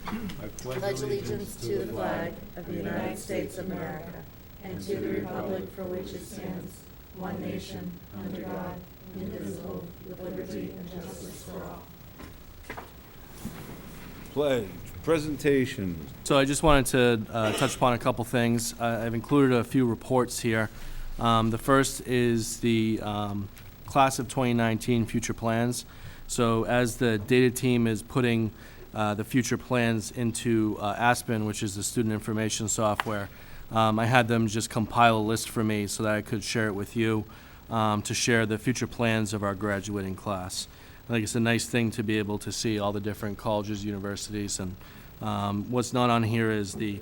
I pledge allegiance to the flag of the United States of America and to the republic for which it stands, one nation, under God, indivisible, with liberty and justice for all. Pledge. Presentation. So I just wanted to touch upon a couple things. I've included a few reports here. The first is the Class of 2019 Future Plans. So as the data team is putting the future plans into Aspen, which is the student information software, I had them just compile a list for me so that I could share it with you to share the future plans of our graduating class. I think it's a nice thing to be able to see all the different colleges, universities, and what's not on here is the,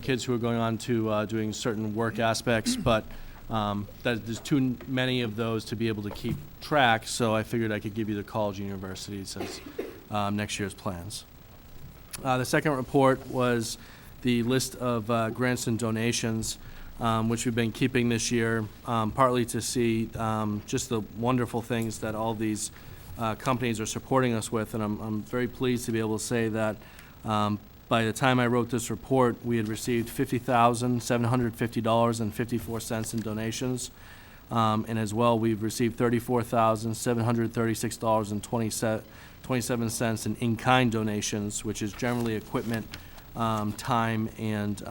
kids who are going on to doing certain work aspects, but there's too many of those to be able to keep track, so I figured I could give you the college and universities as next year's plans. The second report was the list of grants and donations, which we've been keeping this year, partly to see just the wonderful things that all these companies are supporting us with, and I'm very pleased to be able to say that by the time I wrote this report, we had received $50,750.54 in donations, and as well, we've received $34,736.27 in in-kind donations, which is generally equipment, time, and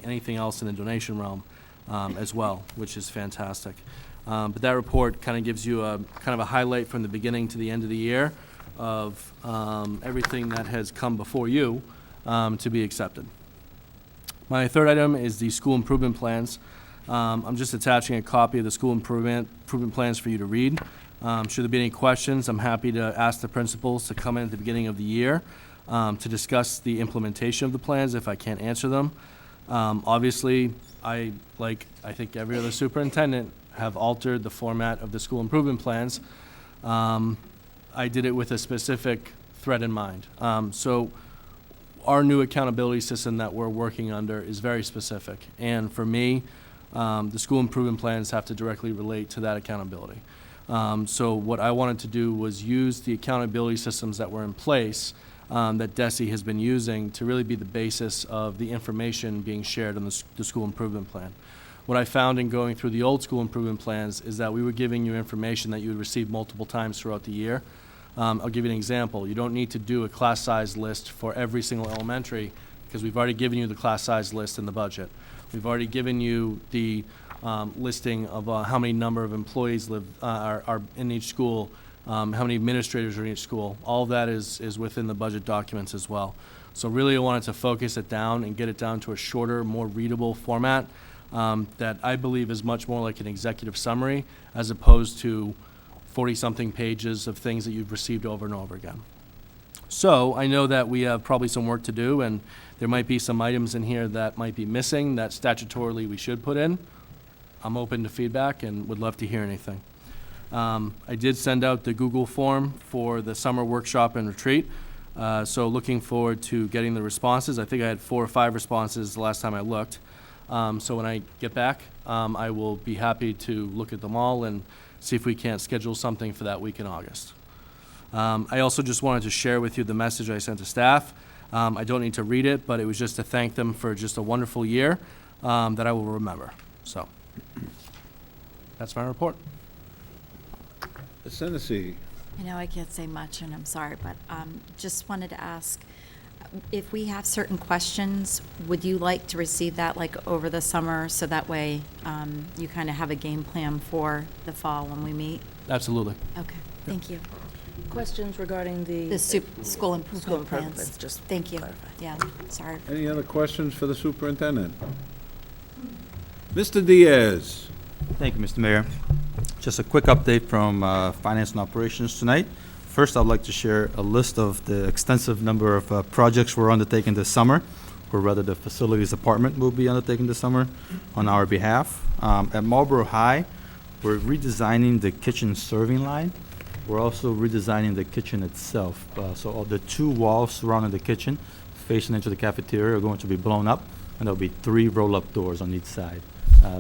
anything else in the donation realm as well, which is fantastic. But that report kind of gives you a kind of a highlight from the beginning to the end of the year of everything that has come before you to be accepted. My third item is the school improvement plans. I'm just attaching a copy of the school improvement plans for you to read. Should there be any questions, I'm happy to ask the principals to come in at the beginning of the year to discuss the implementation of the plans if I can't answer them. Obviously, I think every other superintendent, have altered the format of the school improvement plans. I did it with a specific thread in mind. So our new accountability system that we're working under is very specific. And for me, the school improvement plans have to directly relate to that accountability. So what I wanted to do was use the accountability systems that were in place that DESE has been using to really be the basis of the information being shared on the school improvement plan. What I found in going through the old school improvement plans is that we were giving you information that you would receive multiple times throughout the year. I'll give you an example. You don't need to do a class size list for every single elementary because we've already given you the class size list in the budget. We've already given you the listing of how many number of employees are in each school, how many administrators are in each school. All of that is within the budget documents as well. So really I wanted to focus it down and get it down to a shorter, more readable format that I believe is much more like an executive summary as opposed to 40-something pages of things that you've received over and over again. So I know that we have probably some work to do, and there might be some items in here that might be missing that statutorily we should put in. I'm open to feedback and would love to hear anything. I did send out the Google form for the summer workshop and retreat, so looking forward to getting the responses. I think I had 4 or 5 responses the last time I looked. So when I get back, I will be happy to look at them all and see if we can't schedule something for that week in August. I also just wanted to share with you the message I sent to staff. I don't need to read it, but it was just to thank them for just a wonderful year that I will remember. So that's my report. Ms. Hennessy. I know I can't say much, and I'm sorry, but just wanted to ask, if we have certain questions, would you like to receive that like over the summer so that way you kind of have a game plan for the fall when we meet? Absolutely. Okay, thank you. Questions regarding The school improvement plans. improvements, just Thank you. clarify. Yeah, sorry. Any other questions for the superintendent? Mr. Diaz. Thank you, Mr. Mayor. Just a quick update from Finance and Operations tonight. First, I'd like to share a list of the extensive number of projects we're undertaking this summer, or rather the facilities department will be undertaking this summer on our behalf. At Marlborough High, we're redesigning the kitchen serving line. We're also redesigning the kitchen itself. So all the 2 walls surrounding the kitchen facing into the cafeteria are going to be blown up, and there'll be 3 roll-up doors on each side,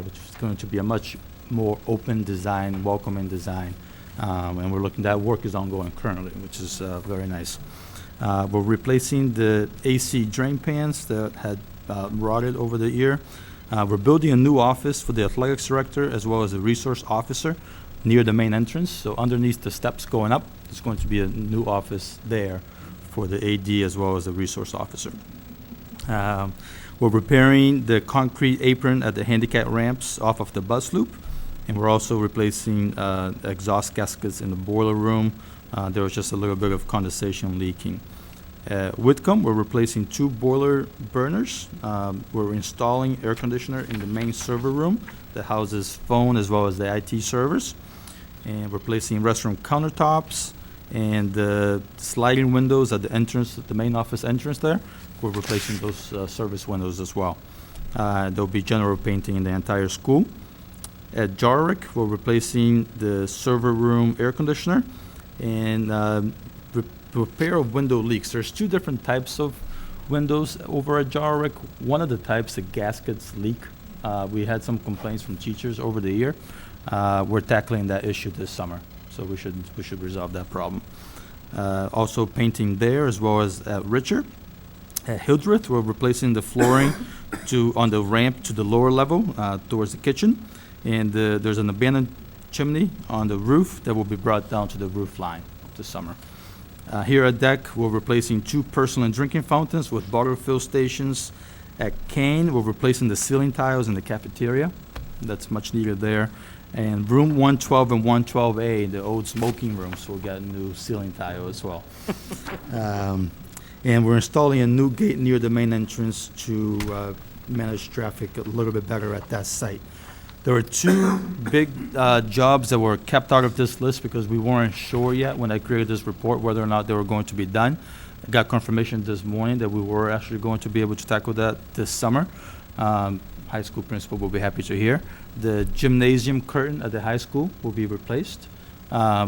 which is going to be a much more open design, welcoming design. And we're looking, that work is ongoing currently, which is very nice. We're replacing the AC drain pans that had rotted over the year. We're building a new office for the athletics director as well as the resource officer near the main entrance. So underneath the steps going up, there's going to be a new office there for the AD as well as the resource officer. We're repairing the concrete apron at the handicap ramps off of the bus loop, and we're also replacing exhaust gaskets in the boiler room. There was just a little bit of condensation leaking. Whitcomb, we're replacing 2 boiler burners. We're installing air conditioner in the main server room that houses phone as well as the IT servers. And replacing restroom countertops and the sliding windows at the entrance, the main office entrance there. We're replacing those service windows as well. There'll be general painting in the entire school. At Jarrick, we're replacing the server room air conditioner and repair of window leaks. There's 2 different types of windows over at Jarrick. One of the types, the gaskets leak. We had some complaints from teachers over the year. We're tackling that issue this summer, so we should resolve that problem. Also painting there as well as at Richard. At Hildreth, we're replacing the flooring on the ramp to the lower level towards the kitchen, and there's an abandoned chimney on the roof that will be brought down to the roof line this summer. Here at Deck, we're replacing 2 personal and drinking fountains with bottle fill stations. At Kane, we're replacing the ceiling tiles in the cafeteria. That's much needed there. And room 112 and 112A, the old smoking rooms, will get a new ceiling tile as well. And we're installing a new gate near the main entrance to manage traffic a little bit better at that site. There were 2 big jobs that were kept out of this list because we weren't sure yet when I created this report whether or not they were going to be done. I got confirmation this morning that we were actually going to be able to tackle that this summer. High school principal will be happy to hear. The gymnasium curtain at the high school will be replaced.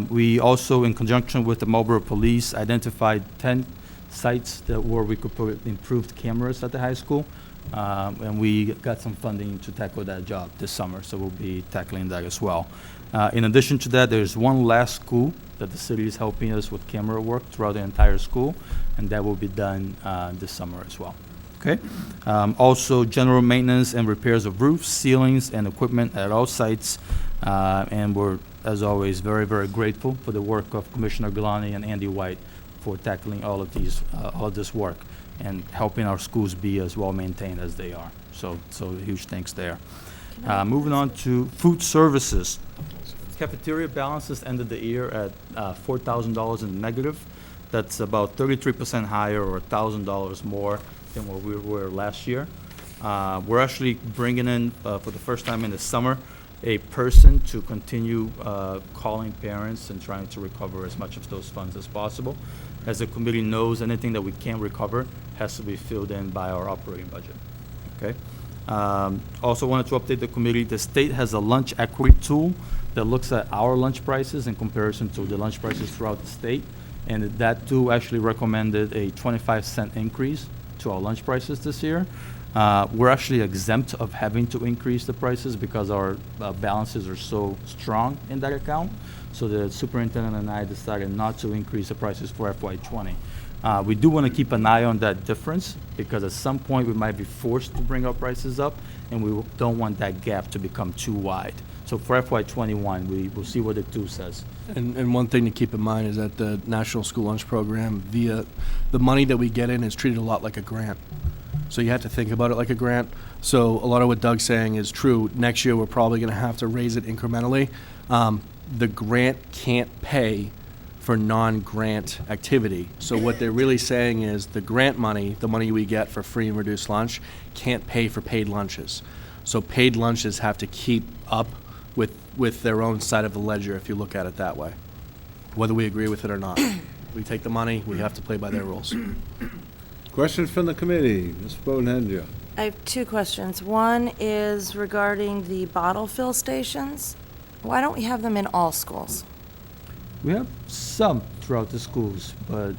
We also, in conjunction with the Marlborough Police, identified 10 sites where we could put improved cameras at the high school. And we got some funding to tackle that job this summer, so we'll be tackling that as well. In addition to that, there's one last school that the city is helping us with camera work throughout the entire school, and that will be done this summer as well. Okay. Also, general maintenance and repairs of roofs, ceilings, and equipment at all sites. And we're, as always, very, very grateful for the work of Commissioner Galani and Andy White for tackling all of this work and helping our schools be as well maintained as they are. So huge thanks there. Moving on to food services. Cafeteria balances ended the year at $4,000 in negative. That's about 33% higher or $1,000 more than what we were last year. We're actually bringing in, for the first time in the summer, a person to continue calling parents and trying to recover as much of those funds as possible. As the committee knows, anything that we can't recover has to be filled in by our operating budget. Okay. Also wanted to update the committee. The state has a lunch equity tool that looks at our lunch prices in comparison to the lunch prices throughout the state. And that tool actually recommended a 25-cent increase to our lunch prices this year. We're actually exempt of having to increase the prices because our balances are so strong in that account. So the superintendent and I decided not to increase the prices for FY20. We do want to keep an eye on that difference because at some point we might be forced to bring our prices up, and we don't want that gap to become too wide. So for FY21, we will see what the tool says. And one thing to keep in mind is that the National School Lunch Program, via the money that we get in, is treated a lot like a grant. So you have to think about it like a grant. So a lot of what Doug's saying is true. Next year, we're probably going to have to raise it incrementally. The grant can't pay for non-grant activity. So what they're really saying is the grant money, the money we get for free and reduced lunch, can't pay for paid lunches. So paid lunches have to keep up with their own side of the ledger, if you look at it that way, whether we agree with it or not. We take the money, we have to play by their rules. Questions from the committee? Ms. Bodenhendia. I have 2 questions. One is regarding the bottle fill stations. Why don't we have them in all schools? We have some throughout the schools, but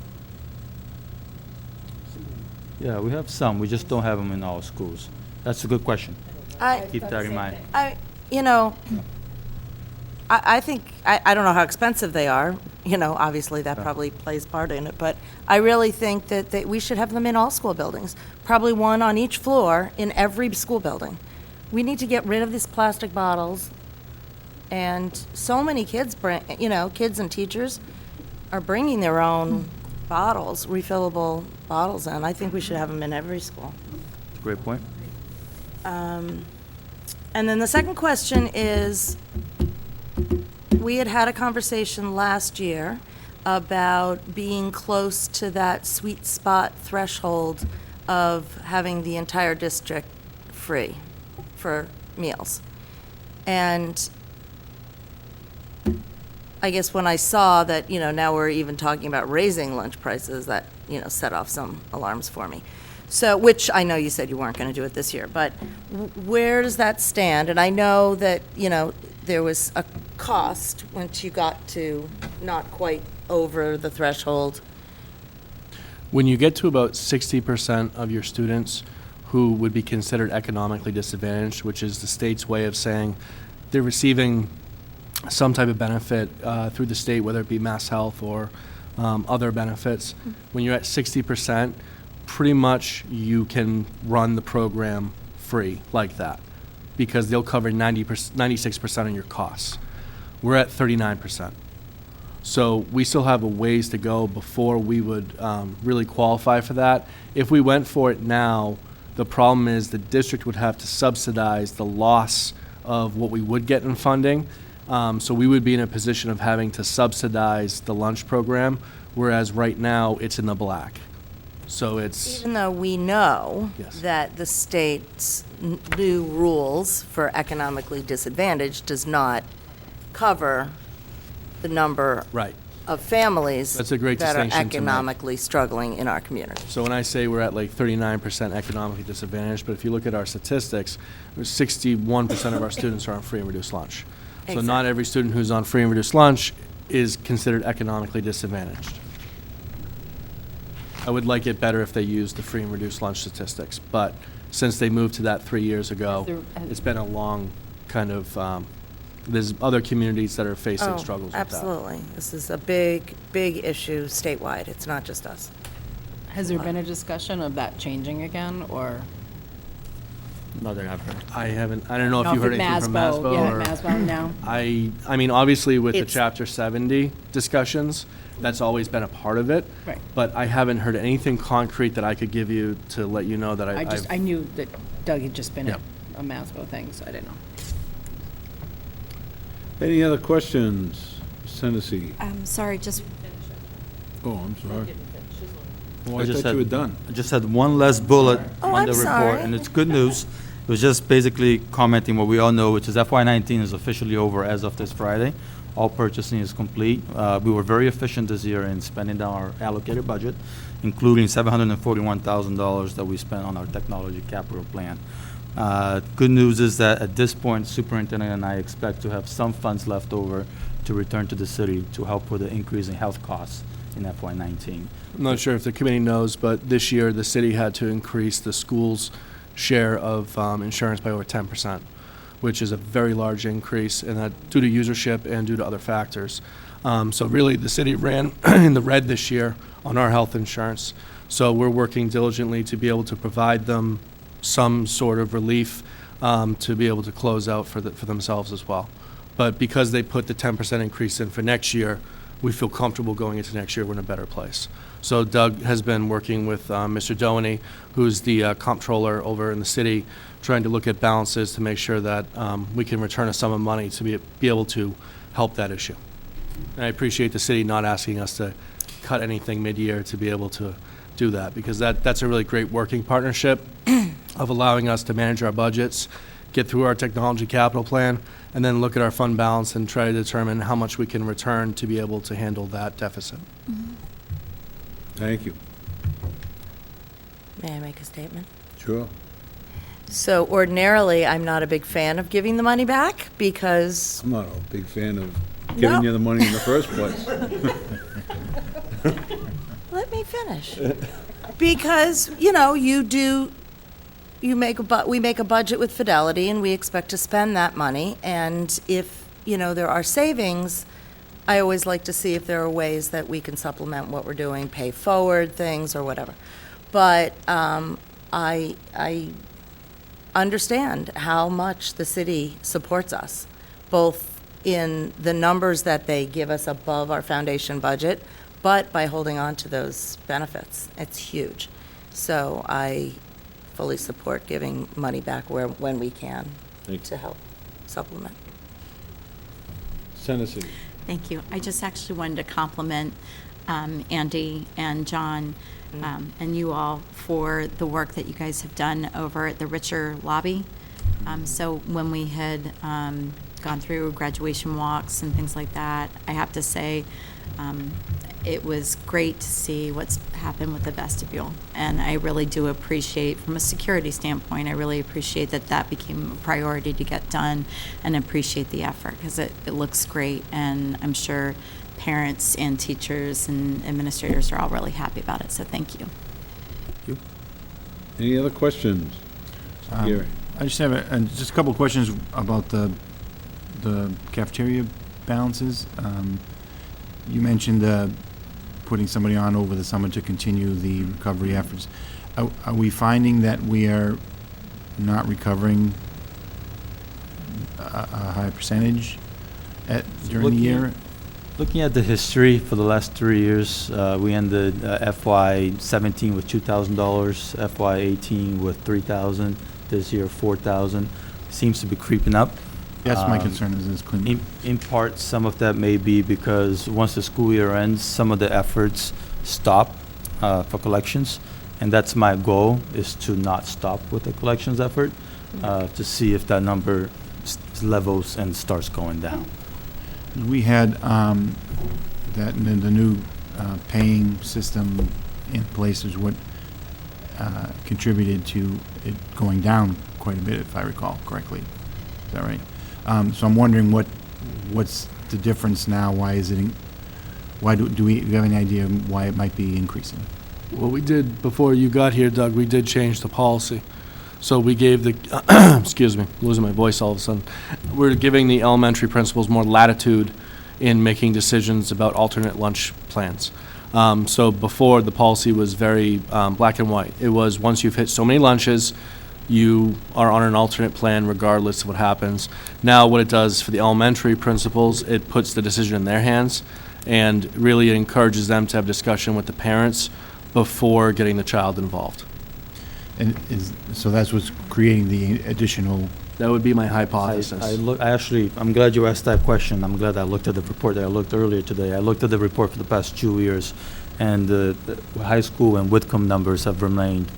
yeah, we have some. We just don't have them in all schools. That's a good question. Keep that in mind. I think, I don't know how expensive they are, obviously that probably plays part in it, but I really think that we should have them in all school buildings, probably one on each floor in every school building. We need to get rid of these plastic bottles, and so many kids kids and teachers are bringing their own bottles, refillable bottles, and I think we should have them in every school. Great point. And then the second question is, we had a conversation last year about being close to that sweet spot threshold of having the entire district free for meals. And I guess when I saw that, now we're even talking about raising lunch prices, that, set off some alarms for me. So, which I know you said you weren't going to do it this year, but where does that stand? And I know that, there was a cost once you got to not quite over the threshold. When you get to about 60% of your students who would be considered economically disadvantaged, which is the state's way of saying they're receiving some type of benefit through the state, whether it be Mass Health or other benefits, when you're at 60%, pretty much you can run the program free like that, because they'll cover 96% of your costs. We're at 39%. So we still have a ways to go before we would really qualify for that. If we went for it now, the problem is the district would have to subsidize the loss of what we would get in funding. So we would be in a position of having to subsidize the lunch program, whereas right now it's in the black. So it's, Even though we know Yes. that the state's new rules for economically disadvantaged does not cover the number right. of families That's a great that are distinction to make. economically struggling in our community. So when I say we're at like 39% economically disadvantaged, but if you look at our statistics, 61% of our students are on free and reduced lunch. So not Exactly. every student who's on free and reduced lunch is considered economically disadvantaged. I would like it better if they used the free and reduced lunch statistics, but since they moved to that 3 years ago, it's been a long kind of, there's other communities that are facing struggles with that. Absolutely. This is a big, big issue statewide. It's not just us. Has there been a discussion of that changing again, or? Not that I've heard. I don't know if you heard anything from Masbo Yeah, or. Masbo, no. I mean, obviously with the It's- Chapter 70 discussions, that's always been a part of it. Right. But I haven't heard anything concrete that I could give you to let you know that I knew that Doug had just been Yeah. at a Masbo thing, so I didn't know. Any other questions? Ms. Hennessy? Sorry, just, Oh, I'm sorry. Oh, I I just thought you were had- done. I just had one less bullet Oh, on I'm the report, sorry. and it's good news. It was just basically commenting what we all know, which is FY19 is officially over as of this Friday. All purchasing is complete. We were very efficient this year in spending down our allocated budget, including $741,000 that we spent on our technology capital plan. Good news is that at this point, Superintendent and I expect to have some funds left over to return to the city to help with the increase in health costs in FY19. I'm not sure if the committee knows, but this year the city had to increase the school's share of insurance by over 10%, which is a very large increase, and that due to usership and due to other factors. So really, the city ran in the red this year on our health insurance. So we're working diligently to be able to provide them some sort of relief to be able to close out for themselves as well. But because they put the 10% increase in for next year, we feel comfortable going into next year, we're in a better place. So Doug has been working with Mr. Doheny, who's the comptroller over in the city, trying to look at balances to make sure that we can return a sum of money to be able to help that issue. And I appreciate the city not asking us to cut anything mid-year to be able to do that, because that's a really great working partnership of allowing us to manage our budgets, get through our technology capital plan, and then look at our fund balance and try to determine how much we can return to be able to handle that deficit. Thank you. May I make a statement? Sure. So ordinarily, I'm not a big fan of giving the money back because, I'm not a big fan of giving No. you the money in the first place. let me finish. Because, we make a budget with Fidelity and we expect to spend that money. And if, there are savings, I always like to see if there are ways that we can supplement what we're doing, pay forward things or whatever. But I understand how much the city supports us, both in the numbers that they give us above our foundation budget, but by holding on to those benefits. It's huge. So I fully support giving money back when we can Thank to help supplement. Tennessee. Thank you. I just actually wanted to compliment Andy and John and you all for the work that you guys have done over at the Richer Lobby. So when we had gone through graduation walks and things like that, I have to say it was great to see what's happened with the vestibule. And I really do appreciate, from a security standpoint, I really appreciate that that became a priority to get done, and appreciate the effort because it looks great. And I'm sure parents and teachers and administrators are all really happy about it. So thank you. Any other questions? Gary. I just have just a couple of questions about the cafeteria balances. You mentioned putting somebody on over the summer to continue the recovery efforts. Are we finding that we are not recovering a high percentage during the year? Looking at the history for the last 3 years, we ended FY17 with $2,000, FY18 with $3,000, this year $4,000. Seems to be creeping up. That's my concern, is this clean. In part, some of that may be because once the school year ends, some of the efforts stop for collections. And that's my goal, is to not stop with the collections effort, to see if that number levels and starts going down. We had the new paying system in place is what contributed to it going down quite a bit, if I recall correctly. Is that right? So I'm wondering what's the difference now? Why is it? Why do we have any idea why it might be increasing? Well, we did, before you got here, Doug, we did change the policy. So we gave the, excuse me, losing my voice all of a sudden. We're giving the elementary principals more latitude in making decisions about alternate lunch plans. So before, the policy was very black and white. It was, once you've hit so many lunches, you are on an alternate plan regardless of what happens. Now what it does for the elementary principals, it puts the decision in their hands, and really it encourages them to have discussion with the parents before getting the child involved. And so that's what's creating the additional. That would be my hypothesis. I'm glad you asked that question. I'm glad I looked at the report that I looked earlier today. I looked at the report for the past 2 years, and the high school and Whitcomb numbers have remained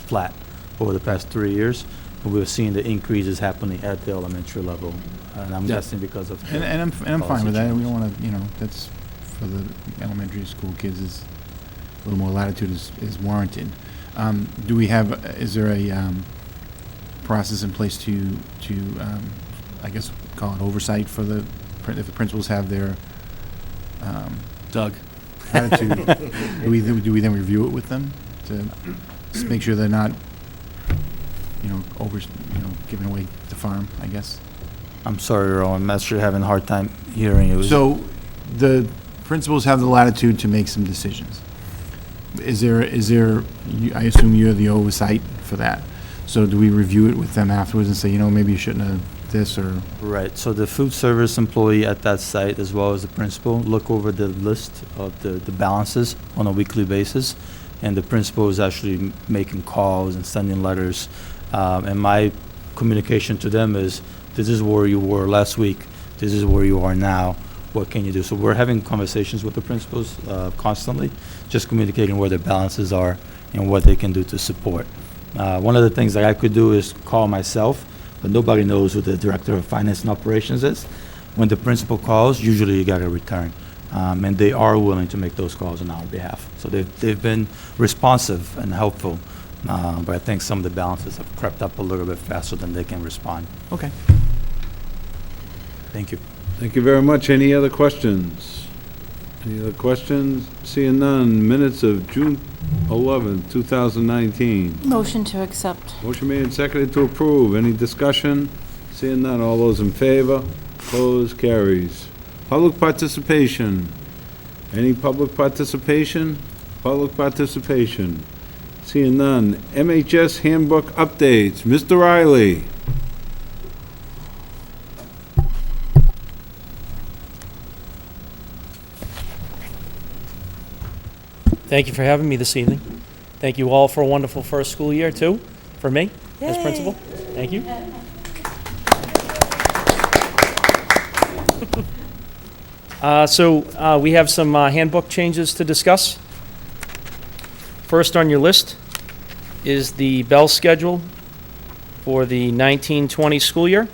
flat over the past 3 years. We're seeing the increases happening at the elementary level, and I'm guessing because of. And I'm fine with that. We don't want to, that's for the elementary school kids, is a little more latitude is warranted. Do we have? Is there a process in place to I guess call it oversight for if the principals have their Doug. attitude? do we then review it with them to just make sure they're not giving away the farm, I guess? I'm sorry, Earl, I'm actually having a hard time hearing you. So the principals have the latitude to make some decisions. Is there, I assume you're the oversight for that. So do we review it with them afterwards and say, maybe you shouldn't have this or? Right, so the food service employee at that site, as well as the principal, look over the list of the balances on a weekly basis, and the principal is actually making calls and sending letters. And my communication to them is, this is where you were last week, this is where you are now, what can you do? So we're having conversations with the principals constantly, just communicating where their balances are and what they can do to support. One of the things that I could do is call myself, but nobody knows who the director of finance and operations is. When the principal calls, usually you got a return. And they are willing to make those calls on our behalf. So they've been responsive and helpful. But I think some of the balances have crept up a little bit faster than they can respond. Okay. Thank you. Thank you very much. Any other questions? Any other questions? Seeing none. Minutes of June 11, 2019. Motion to accept. Motion made and seconded to approve. Any discussion? Seeing none. All those in favor? Opposed? Carries. Public participation. Any public participation? Public participation. Seeing none. MHS handbook updates. Mr. Riley. Thank you for having me this evening. Thank you all for a wonderful first school year, too, for me as principal. Thank you. So we have some handbook changes to discuss. First on your list is the bell schedule for the 1920 school year.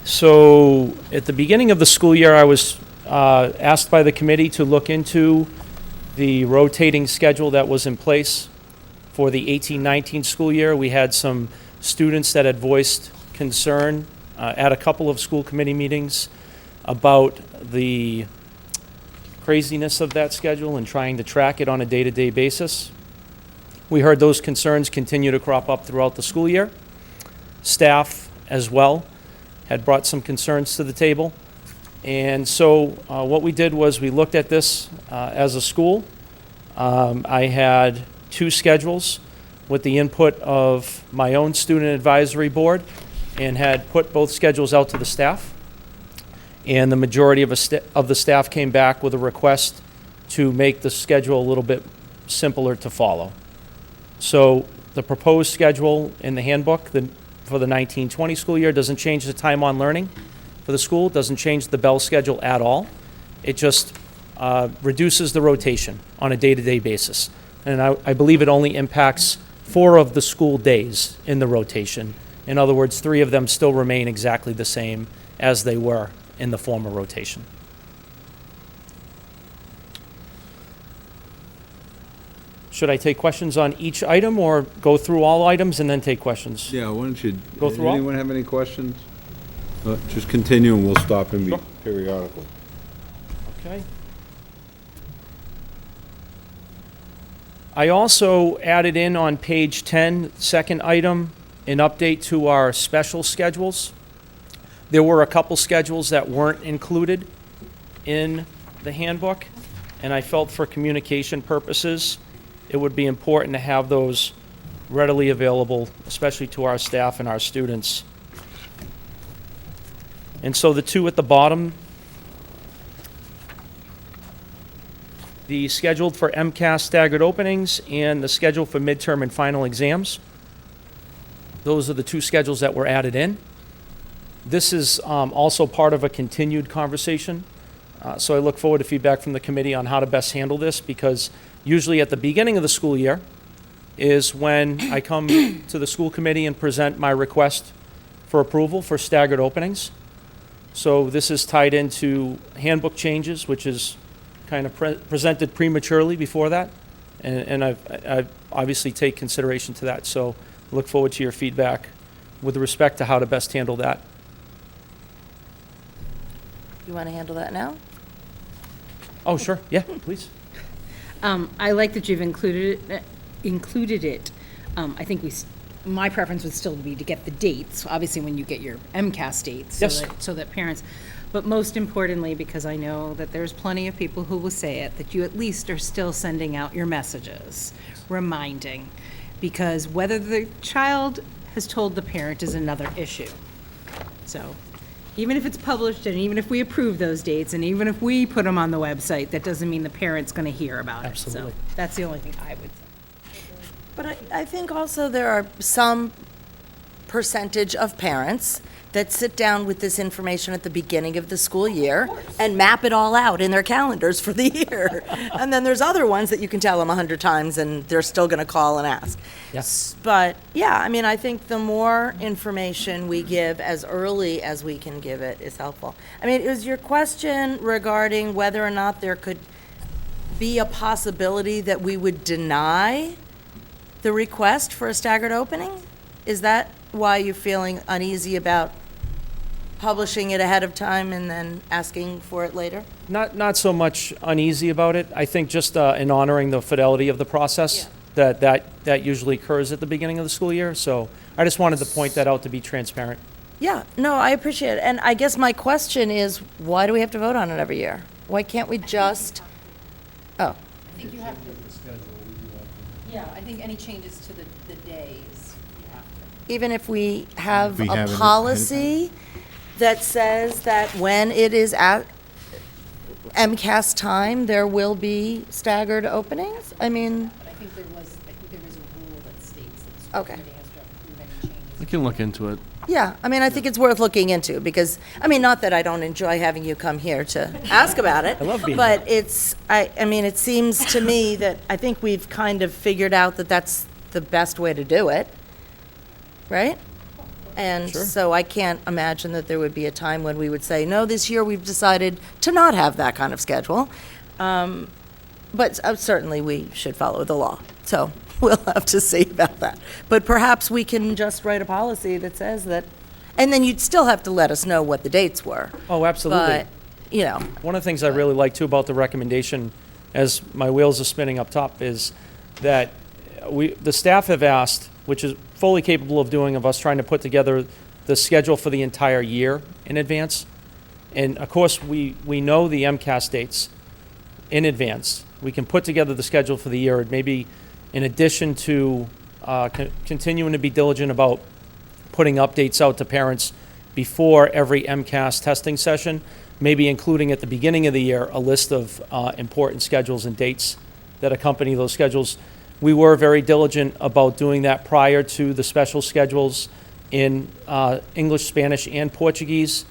So at the beginning of the school year, I was asked by the committee to look into the rotating schedule that was in place for the 18-19 school year. We had some students that had voiced concern at a couple of school committee meetings about the craziness of that schedule and trying to track it on a day-to-day basis. We heard those concerns continue to crop up throughout the school year. Staff as well had brought some concerns to the table. And so what we did was we looked at this as a school. I had two schedules with the input of my own student advisory board and had put both schedules out to the staff. And the majority of the staff came back with a request to make the schedule a little bit simpler to follow. So the proposed schedule in the handbook for the 1920 school year doesn't change the time on learning for the school, doesn't change the bell schedule at all. It just reduces the rotation on a day-to-day basis. And I believe it only impacts 4 of the school days in the rotation. In other words, 3 of them still remain exactly the same as they were in the former rotation. Should I take questions on each item or go through all items and then take questions? Yeah, why don't you, Go through all? anyone have any questions? Just continue and we'll stop and Sure. periodically. Okay. I also added in on page 10, second item, an update to our special schedules. There were a couple schedules that weren't included in the handbook, and I felt for communication purposes, it would be important to have those readily available, especially to our staff and our students. And so the 2 at the bottom, the scheduled for MCAS staggered openings and the schedule for midterm and final exams. Those are the 2 schedules that were added in. This is also part of a continued conversation. So I look forward to feedback from the committee on how to best handle this, because usually at the beginning of the school year is when I come to the school committee and present my request for approval for staggered openings. So this is tied into handbook changes, which is kind of presented prematurely before that. And I obviously take consideration to that. So look forward to your feedback with respect to how to best handle that. You want to handle that now? Oh, sure. Yeah, please. I like that you've included it. I think my preference would still be to get the dates, obviously when you get your MCAS dates. Yes. So that parents, but most importantly, because I know that there's plenty of people who will say it, that you at least are still sending out your messages, reminding. Because whether the child has told the parent is another issue. So even if it's published and even if we approve those dates and even if we put them on the website, that doesn't mean the parent's going to hear about it. Absolutely. So that's the only thing I would say. But I think also there are some percentage of parents that sit down with this information at the beginning of the school year and map it all out in their calendars for the year. And then there's other ones that you can tell them 100 times and they're still going to call and ask. Yes. But, yeah, I mean, I think the more information we give as early as we can give it is helpful. I mean, is your question regarding whether or not there could be a possibility that we would deny the request for a staggered opening? Is that why you're feeling uneasy about publishing it ahead of time and then asking for it later? Not so much uneasy about it. I think just in honoring the fidelity of the process, that usually occurs at the beginning of the school year. So I just wanted to point that out to be transparent. Yeah, no, I appreciate it. And I guess my question is, why do we have to vote on it every year? Why can't we just, oh, I think you have to. Yeah, I think any changes to the days, you have to. even if we have We have it a ahead of policy that says that when it is at MCAS time, there will be staggered openings? I mean, But I think there is a rule that states that the school Okay. committee has to approve any changes. We can look into it. yeah, I mean, I think it's worth looking into, because, I mean, not that I don't enjoy having you come here to ask about it. I love being But it's, I mean, it seems to me that I think we've kind of figured out that that's the best way to do it, right? And so I can't imagine that there would be a time when we would say, no, this year we've decided to not have that kind of schedule. But certainly we should follow the law. So we'll have to see about that. But perhaps we can just write a policy that says that, and then you'd still have to let us know what the dates were. Oh, absolutely. But, you know, One of the things I really like too about the recommendation, as my wheels are spinning up top, is that the staff have asked, which is fully capable of doing, of us trying to put together the schedule for the entire year in advance. And of course, we know the MCAS dates in advance. We can put together the schedule for the year, and maybe in addition to continuing to be diligent about putting updates out to parents before every MCAS testing session, maybe including at the beginning of the year a list of important schedules and dates that accompany those schedules. We were very diligent about doing that prior to the special schedules in English, Spanish, and Portuguese,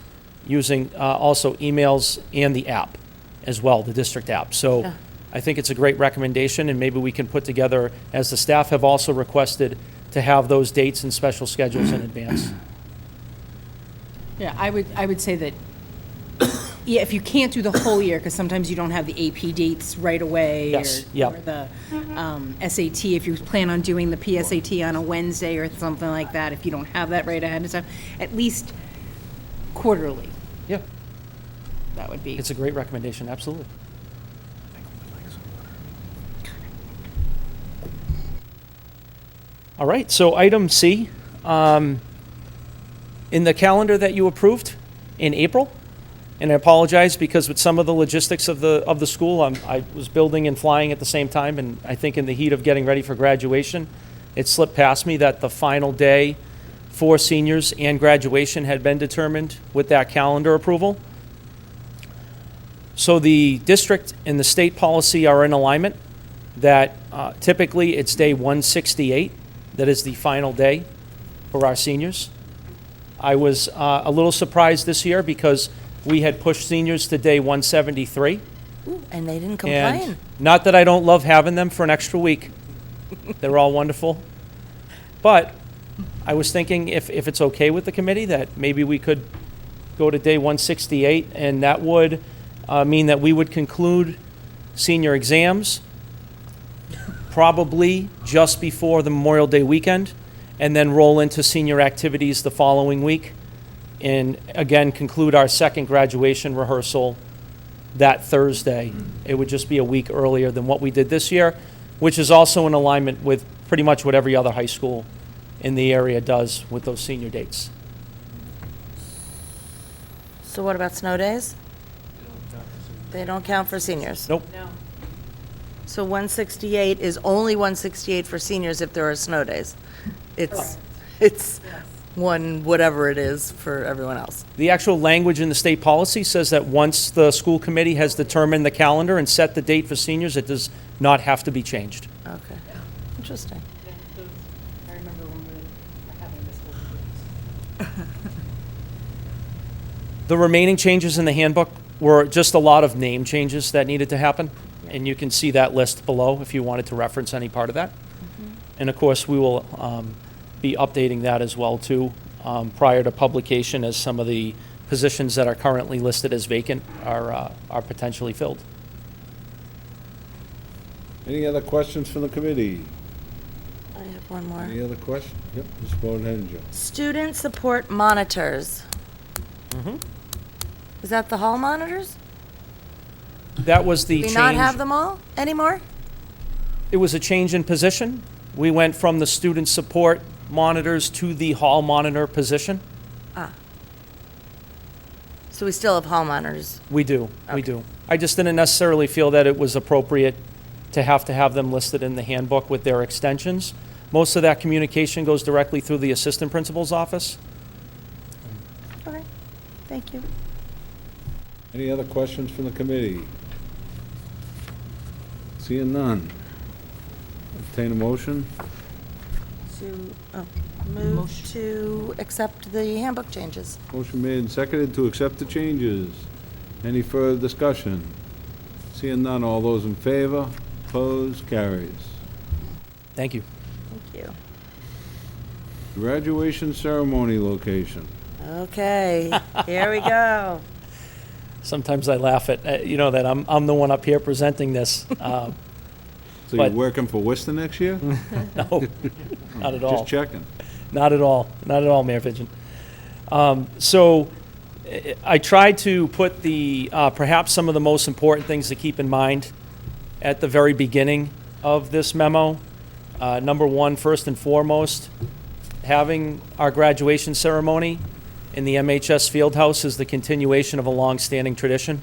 using also emails and the app as well, the district app. So Yeah. I think it's a great recommendation, and maybe we can put together, as the staff have also requested, to have those dates and special schedules in advance. Yeah, I would say that, yeah, if you can't do the whole year, because sometimes you don't have the AP dates right away. Yes, or- yep. Or the SAT, if you plan on doing the PSAT on a Wednesday or something like that, if you don't have that right ahead of time, at least quarterly, Yeah, that would be. it's a great recommendation, absolutely. All right, so item C, in the calendar that you approved in April, and I apologize because with some of the logistics of the school, I was building and flying at the same time, and I think in the heat of getting ready for graduation, it slipped past me that the final day for seniors and graduation had been determined with that calendar approval. So the district and the state policy are in alignment that typically it's day 168 that is the final day for our seniors. I was a little surprised this year because we had pushed seniors to day 173. ooh, and they didn't And complain. not that I don't love having them for an extra week. They're all wonderful. But I was thinking if it's okay with the committee, that maybe we could go to day 168, and that would mean that we would conclude senior exams probably just before the Memorial Day weekend, and then roll into senior activities the following week, and again, conclude our second graduation rehearsal that Thursday. It would just be a week earlier than what we did this year, which is also in alignment with pretty much what every other high school in the area does with those senior dates. So what about snow days? They don't count for seniors. Nope. No. So 168 is only 168 for seniors if there are snow days. It's one, whatever it is for everyone else. The actual language in the state policy says that once the school committee has determined the calendar and set the date for seniors, it does not have to be changed. Okay, interesting. I remember when we were having this whole. The remaining changes in the handbook were just a lot of name changes that needed to happen, and you can see that list below if you wanted to reference any part of that. And of course, we will be updating that as well too, prior to publication, as some of the positions that are currently listed as vacant are potentially filled. Any other questions from the committee? I have one more. Any other questions? Yep, just go ahead and Joe. Student support monitors. Is that the hall monitors? That was the Do we change. not have them all anymore? It was a change in position. We went from the student support monitors to the hall monitor position. So we still have homeowners. We do, we Okay. do. I just didn't necessarily feel that it was appropriate to have them listed in the handbook with their extensions. Most of that communication goes directly through the assistant principal's office. Okay, thank you. Any other questions from the committee? Seeing none. Entertain a motion? Move to accept the handbook changes. Motion made and seconded to accept the changes. Any further discussion? Seeing none, all those in favor? Opposed? Carries. Thank you. Thank you. Graduation ceremony location. Okay, here we go. Sometimes I laugh at, that I'm the one up here presenting this. So you're But- working for Worcester next year? No, not at all. Just checking. Not at all. Not at all, Mayor Pigeon. So I tried to put perhaps some of the most important things to keep in mind at the very beginning of this memo. Number one, first and foremost, having our graduation ceremony in the MHS Fieldhouse is the continuation of a long-standing tradition.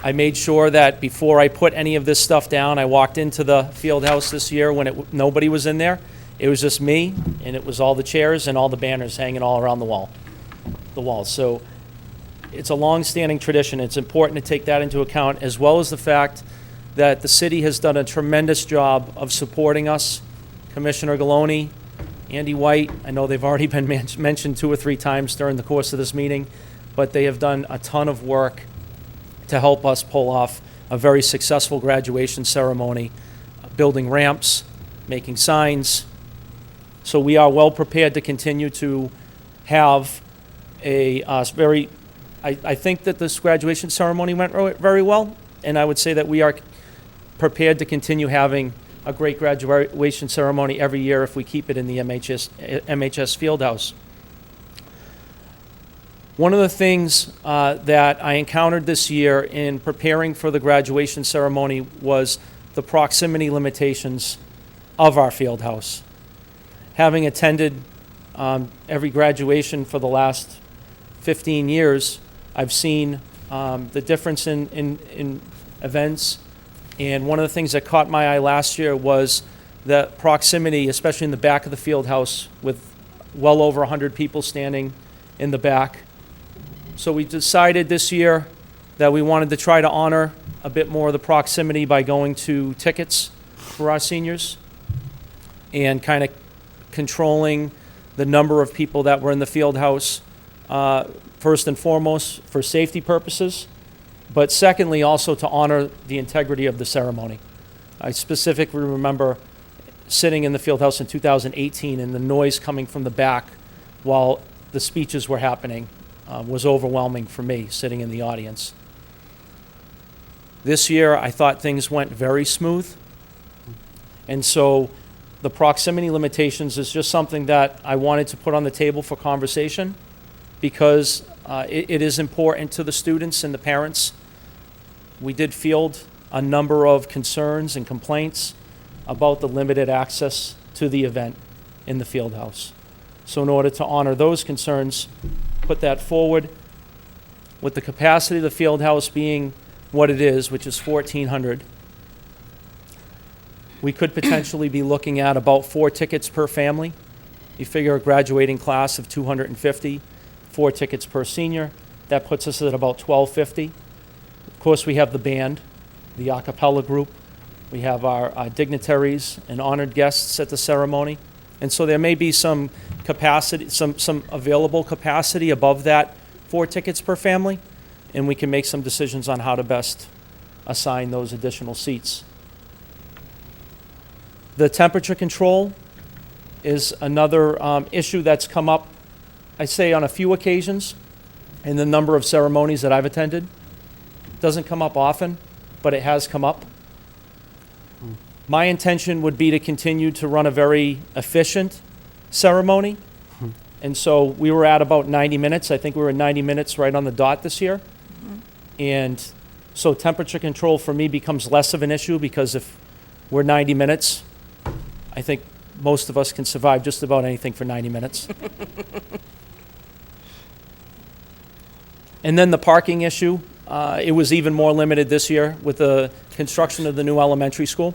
I made sure that before I put any of this stuff down, I walked into the Fieldhouse this year when nobody was in there. It was just me, and it was all the chairs and all the banners hanging all around the walls. So it's a long-standing tradition. It's important to take that into account, as well as the fact that the city has done a tremendous job of supporting us. Commissioner Galoni, Andy White, I know they've already been mentioned 2 or 3 times during the course of this meeting, but they have done a ton of work to help us pull off a very successful graduation ceremony, building ramps, making signs. So we are well prepared to continue to have I think that this graduation ceremony went very well, and I would say that we are prepared to continue having a great graduation ceremony every year if we keep it in the MHS Fieldhouse. One of the things that I encountered this year in preparing for the graduation ceremony was the proximity limitations of our Fieldhouse. Having attended every graduation for the last 15 years, I've seen the difference in events. And one of the things that caught my eye last year was the proximity, especially in the back of the Fieldhouse, with well over 100 people standing in the back. So we decided this year that we wanted to try to honor a bit more of the proximity by going to tickets for our seniors and kind of controlling the number of people that were in the Fieldhouse, first and foremost for safety purposes, but secondly also to honor the integrity of the ceremony. I specifically remember sitting in the Fieldhouse in 2018 and the noise coming from the back while the speeches were happening was overwhelming for me sitting in the audience. This year, I thought things went very smooth. And so the proximity limitations is just something that I wanted to put on the table for conversation because it is important to the students and the parents. We did field a number of concerns and complaints about the limited access to the event in the Fieldhouse. So in order to honor those concerns, put that forward with the capacity of the Fieldhouse being what it is, which is 1,400. We could potentially be looking at about 4 tickets per family. You figure a graduating class of 250, 4 tickets per senior. That puts us at about 1,250. Of course, we have the band, the a cappella group. We have our dignitaries and honored guests at the ceremony. And so there may be some capacity, some available capacity above that 4 tickets per family, and we can make some decisions on how to best assign those additional seats. The temperature control is another issue that's come up, I say, on a few occasions in the number of ceremonies that I've attended. It doesn't come up often, but it has come up. My intention would be to continue to run a very efficient ceremony. And so we were at about 90 minutes. I think we were at 90 minutes right on the dot this year. And so temperature control for me becomes less of an issue because if we're 90 minutes, I think most of us can survive just about anything for 90 minutes. And then the parking issue, it was even more limited this year with the construction of the new elementary school.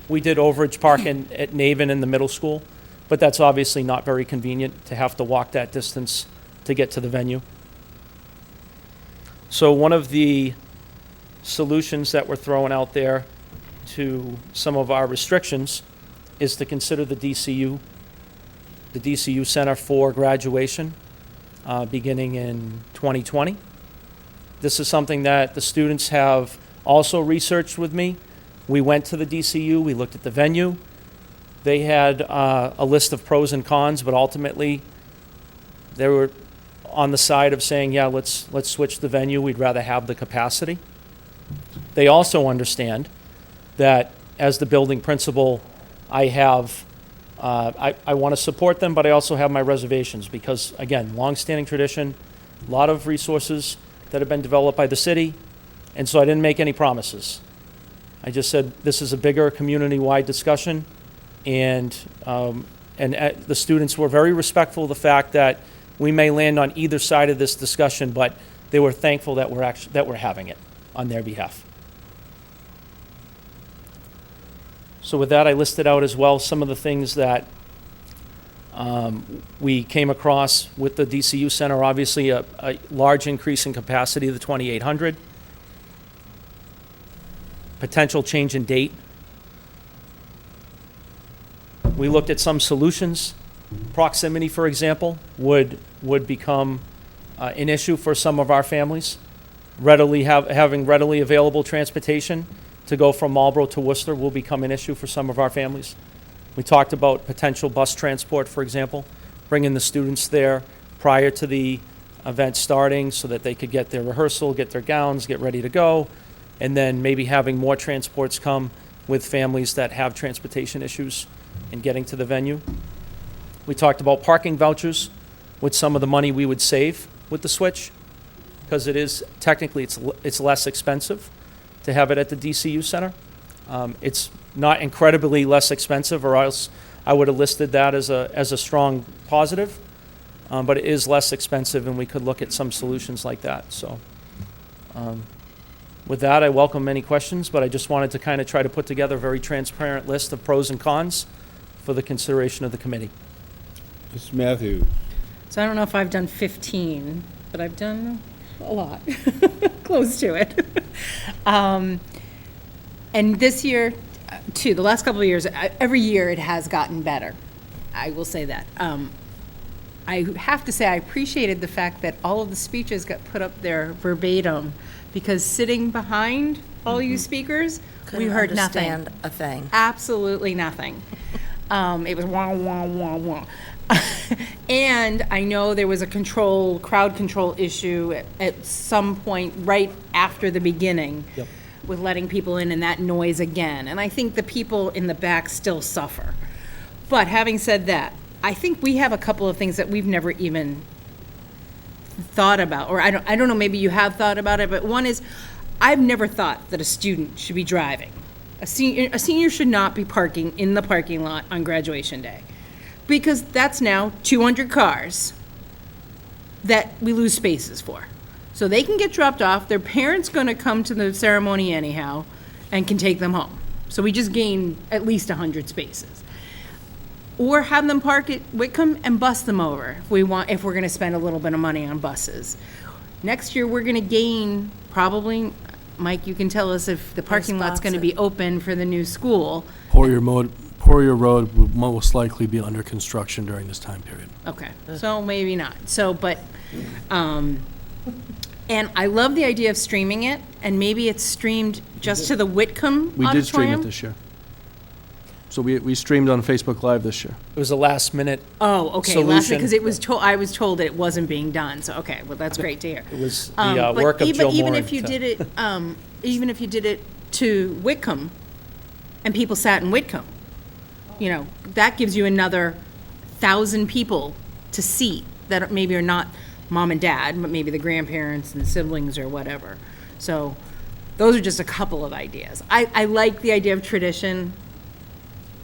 We did overage parking at Naven in the middle school, but that's obviously not very convenient to have to walk that distance to get to the venue. So one of the solutions that we're throwing out there to some of our restrictions is to consider the DCU Center for graduation beginning in 2020. This is something that the students have also researched with me. We went to the DCU, we looked at the venue. They had a list of pros and cons, but ultimately they were on the side of saying, yeah, let's switch the venue. We'd rather have the capacity. They also understand that as the building principal, I have, I want to support them, but I also have my reservations because, again, longstanding tradition, a lot of resources that have been developed by the city, and so I didn't make any promises. I just said this is a bigger community-wide discussion, and the students were very respectful of the fact that we may land on either side of this discussion, but they were thankful that we're having it on their behalf. So with that, I listed out as well some of the things that we came across with the DCU Center. Obviously, a large increase in capacity of the 2,800. Potential change in date. We looked at some solutions. Proximity, for example, would become an issue for some of our families. Having readily available transportation to go from Marlborough to Worcester will become an issue for some of our families. We talked about potential bus transport, for example, bringing the students there prior to the event starting so that they could get their rehearsal, get their gowns, get ready to go, and then maybe having more transports come with families that have transportation issues in getting to the venue. We talked about parking vouchers with some of the money we would save with the switch, because it is technically it's less expensive to have it at the DCU Center. It's not incredibly less expensive, or else I would have listed that as a strong positive, but it is less expensive, and we could look at some solutions like that. So with that, I welcome any questions, but I just wanted to kind of try to put together a very transparent list of pros and cons for the consideration of the committee. Mr. Matthews. So I don't know if I've done 15, but I've done a lot, close to it. And this year, too, the last couple of years, every year it has gotten better. I will say that. I have to say I appreciated the fact that all of the speeches got put up there verbatim, because sitting behind all you speakers, we heard nothing. Couldn't understand a thing. Absolutely nothing. It was wah, wah, wah, wah. And I know there was a crowd control issue at some point right after the beginning. Yep. With letting people in and that noise again. And I think the people in the back still suffer. But having said that, I think we have a couple of things that we've never even thought about, or I don't know, maybe you have thought about it, but one is, I've never thought that a student should be driving. A senior should not be parking in the parking lot on graduation day, because that's now 200 cars that we lose spaces for. So they can get dropped off, their parents gonna come to the ceremony anyhow, and can take them home. So we just gain at least 100 spaces. Or have them park at Whitcomb and bus them over if we're gonna spend a little bit of money on buses. Next year, we're gonna gain probably, Mike, you can tell us if the parking lot's gonna be open for the new school. Poirier Road would most likely be under construction during this time period. Okay, so maybe not. So, but, and I love the idea of streaming it, and maybe it's streamed just to the Whitcomb auditorium. We did stream it this year. So we streamed on Facebook Live this year. It was a last minute Oh, okay, solution. because it was I was told that it wasn't being done, so, okay, well, that's great to hear. It was the But work of Joe even Moore. if you did it, even if you did it to Whitcomb, and people sat in Whitcomb, that gives you another 1,000 people to seat that maybe are not mom and dad, but maybe the grandparents and the siblings or whatever. So those are just a couple of ideas. I like the idea of tradition,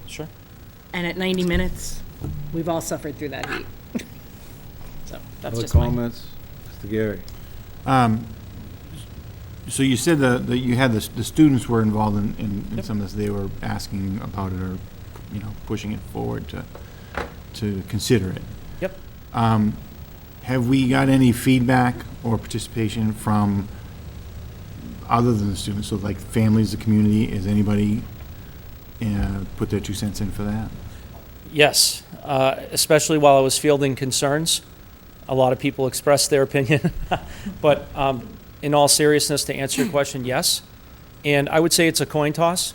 Sure. and at 90 minutes, we've all suffered through that heat. So that's Other just mine. comments? Mr. Gary. So you said that you had the students were involved in Yep. some of this, they were asking about it or, pushing it forward to consider it. Yep. Have we got any feedback or participation from other than the students, so like families, the community, is anybody put their 2 cents in for that? Yes, especially while I was fielding concerns. A lot of people expressed their opinion. But in all seriousness, to answer your question, yes. And I would say it's a coin toss.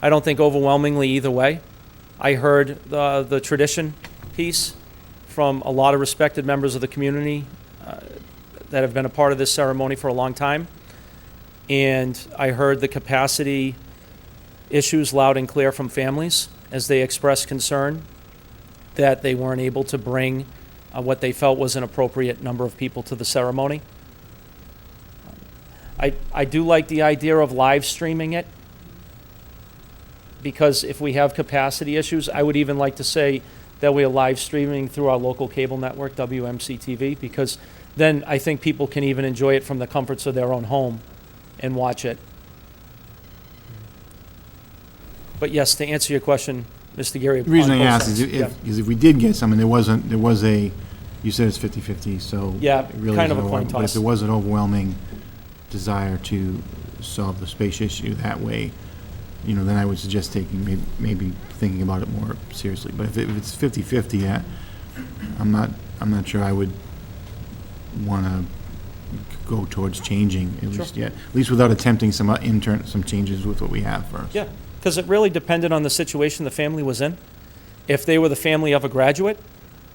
I don't think overwhelmingly either way. I heard the tradition piece from a lot of respected members of the community that have been a part of this ceremony for a long time. And I heard the capacity issues loud and clear from families as they expressed concern that they weren't able to bring what they felt was an appropriate number of people to the ceremony. I do like the idea of live streaming it, because if we have capacity issues, I would even like to say that we are live streaming through our local cable network, WMCT-TV, because then I think people can even enjoy it from the comforts of their own home and watch it. But yes, to answer your question, Mr. Gary. The reason on I both asked is sides, if we did get some, and there was you said it's 50-50, so. Yeah, it really kind of isn't a coin overwhelming. But toss. if there was an overwhelming desire to solve the space issue that way, then I would suggest maybe thinking about it more seriously. But if it's 50-50, I'm not sure I would want to go towards changing, at least yet. At least without attempting some changes with what we have first. Yeah, because it really depended on the situation the family was in. If they were the family of a graduate,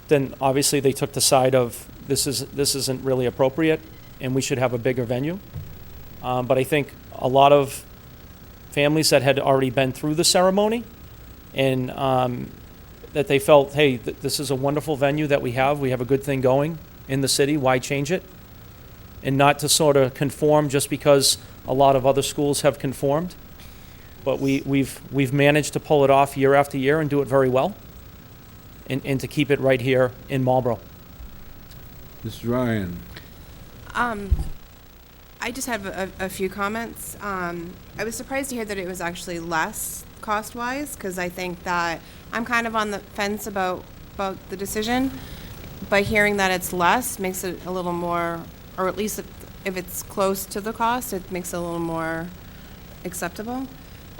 then obviously they took the side of this isn't really appropriate and we should have a bigger venue. But I think a lot of families that had already been through the ceremony and that they felt, hey, this is a wonderful venue that we have a good thing going in the city, why change it? And not to sort of conform just because a lot of other schools have conformed. But we've managed to pull it off year after year and do it very well, and to keep it right here in Marlborough. Mrs. Ryan? I just have a few comments. I was surprised to hear that it was actually less cost-wise, because I think that I'm kind of on the fence about the decision. But hearing that it's less makes it a little more, or at least if it's close to the cost, it makes it a little more acceptable.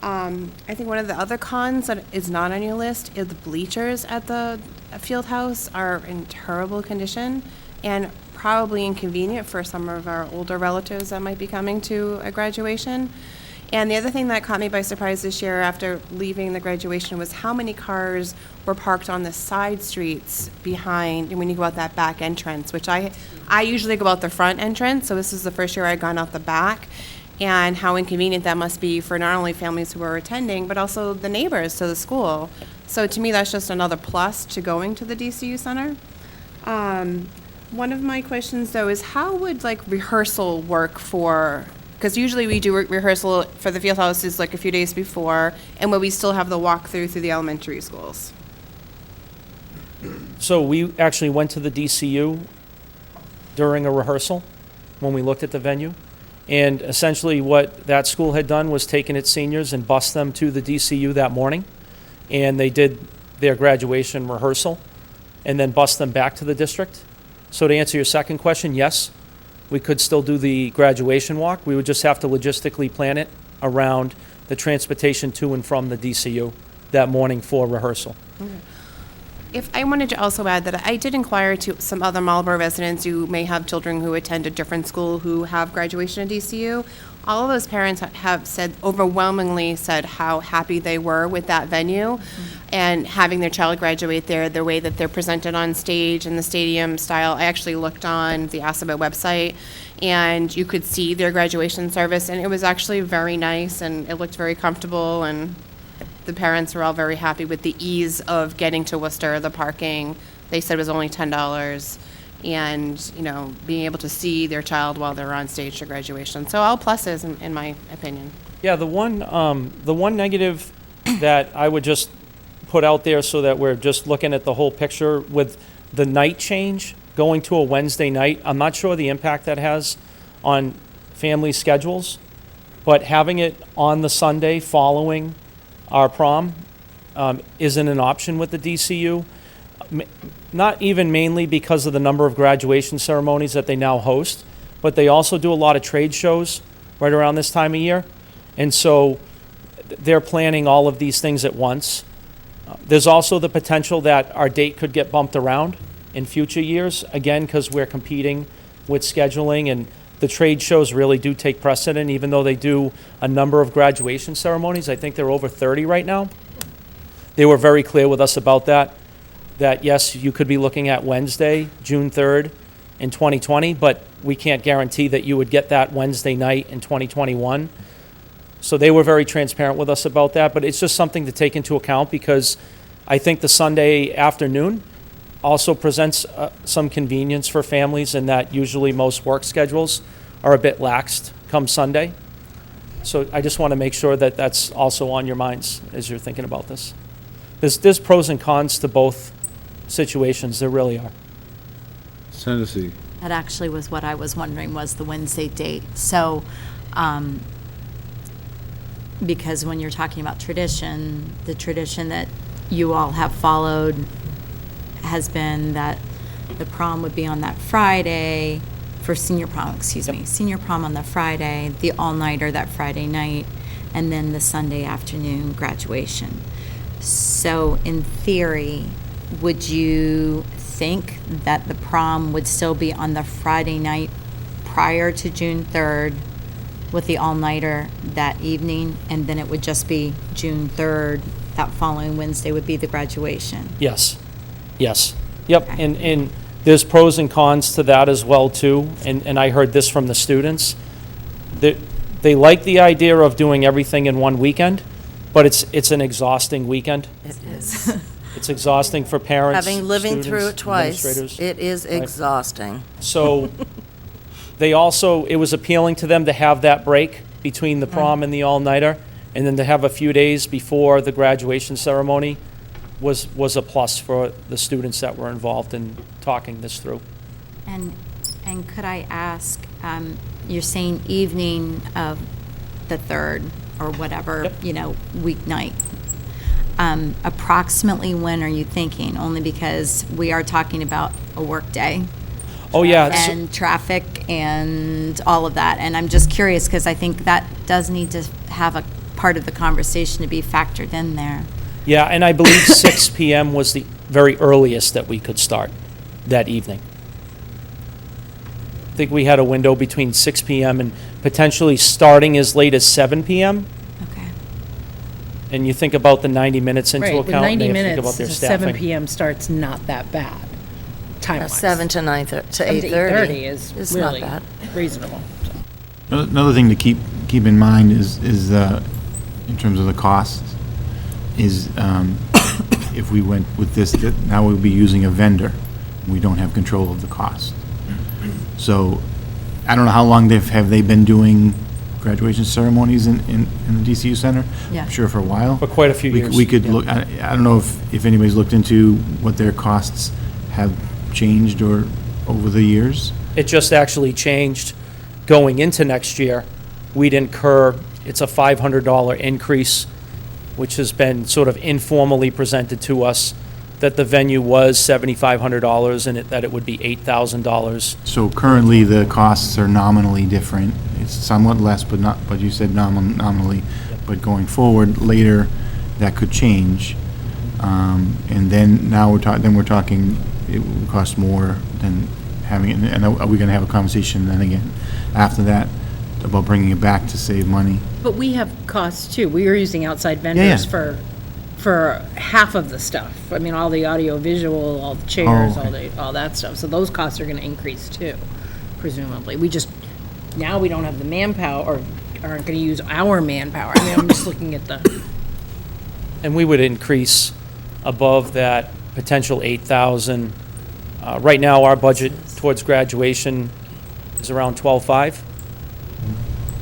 I think one of the other cons that is not on your list is the bleachers at the field house are in terrible condition and probably inconvenient for some of our older relatives that might be coming to a graduation. And the other thing that caught me by surprise this year after leaving the graduation was how many cars were parked on the side streets behind, and when you go out that back entrance, which I usually go out the front entrance, so this is the first year I'd gone out the back, and how inconvenient that must be for not only families who are attending, but also the neighbors to the school. So to me, that's just another plus to going to the DCU Center. One of my questions, though, is how would, rehearsal work for, because usually we do rehearsal for the field houses, a few days before, and where we still have the walkthrough through the elementary schools. So we actually went to the DCU during a rehearsal when we looked at the venue. And essentially what that school had done was taken its seniors and bused them to the DCU that morning. And they did their graduation rehearsal and then bused them back to the district. So to answer your second question, yes, we could still do the graduation walk. We would just have to logistically plan it around the transportation to and from the DCU that morning for rehearsal. Okay. If I wanted to also add that I did inquire to some other Marlborough residents who may have children who attend a different school who have graduation at DCU. All of those parents have said, overwhelmingly said how happy they were with that venue and having their child graduate there, the way that they're presented on stage and the stadium style. I actually looked on the Assabet website and you could see their graduation service, and it was actually very nice and it looked very comfortable, and the parents were all very happy with the ease of getting to Worcester, the parking. They said it was only $10, and, being able to see their child while they're on stage for graduation. So all pluses, in my opinion. Yeah, the one negative that I would just put out there so that we're just looking at the whole picture with the night change going to a Wednesday night, I'm not sure the impact that has on family schedules, but having it on the Sunday following our prom isn't an option with the DCU. Not even mainly because of the number of graduation ceremonies that they now host, but they also do a lot of trade shows right around this time of year. And so they're planning all of these things at once. There's also the potential that our date could get bumped around in future years, again, because we're competing with scheduling, and the trade shows really do take precedent, even though they do a number of graduation ceremonies. I think they're over 30 right now. They were very clear with us about that yes, you could be looking at Wednesday, June 3rd in 2020, but we can't guarantee that you would get that Wednesday night in 2021. So they were very transparent with us about that, but it's just something to take into account, because I think the Sunday afternoon also presents some convenience for families, in that usually most work schedules are a bit laxed come Sunday. So I just want to make sure that that's also on your minds as you're thinking about this. There's pros and cons to both situations, there really are. Tennessee. That actually was what I was wondering, was the Wednesday date. So, because when you're talking about tradition, the tradition that you all have followed has been that the prom would be on that Friday, for senior prom, senior prom on the Friday, the all-nighter that Friday night, and then the Sunday afternoon graduation. So in theory, would you think that the prom would still be on the Friday night prior to June 3rd with the all-nighter that evening, and then it would just be June 3rd, that following Wednesday would be the graduation? Yes. Yep, Okay. and there's pros and cons to that as well, too, and I heard this from the students. They like the idea of doing everything in one weekend, but it's an exhausting weekend. It is. It's exhausting for parents, Having living through students, it twice, administrators. it is Right. exhausting. So it was appealing to them to have that break between the prom and the all-nighter, and then to have a few days before the graduation ceremony was a plus for the students that were involved in talking this through. And could I ask, you're saying evening of the 3rd or whatever, Yep. Weeknight. Approximately when are you thinking? Only because we are talking about a work day. Oh, yeah. so- And traffic and all of that. And I'm just curious, because I think that does need to have a part of the conversation to be factored in there. Yeah, and I believe 6 PM was the very earliest that we could start that evening. I think we had a window between 6 PM and potentially starting as late as 7 PM. Okay. And you think about the 90 minutes into Right, account, with and 90 they have to think minutes about their to 7 staffing. PM start's not that bad, time-wise. 7 to 9 to 7 to 8:30 is is not really bad. reasonable. Another thing to keep in mind is in terms of the costs, is if we went with this, that now we'll be using a vendor. We don't have control of the cost. So I don't know how long have they been doing graduation ceremonies in the DCU Center? Yeah. I'm sure for a while. For quite a few years. We could yeah. look, I don't know if anybody's looked into what their costs have changed or over the years. It just actually changed going into next year. We'd incur, it's a $500 increase, which has been sort of informally presented to us, that the venue was $7,500 and that it would be $8,000. So currently, the costs are nominally different. It's somewhat less, but you said nominally. But going forward, later, that could change. And then now we're talking, it will cost more than having it. And are we going to have a conversation then again after that about bringing it back to save money? But we have costs too. We are using outside Yeah. vendors for half of the stuff. I mean, all the audio visual, all the chairs, okay. all that stuff. So those costs are gonna increase too, presumably. Now we don't have the manpower, or aren't gonna use our manpower. I mean, I'm just looking at the, And we would increase above that potential 8,000. Right now, our budget towards graduation is around 12.5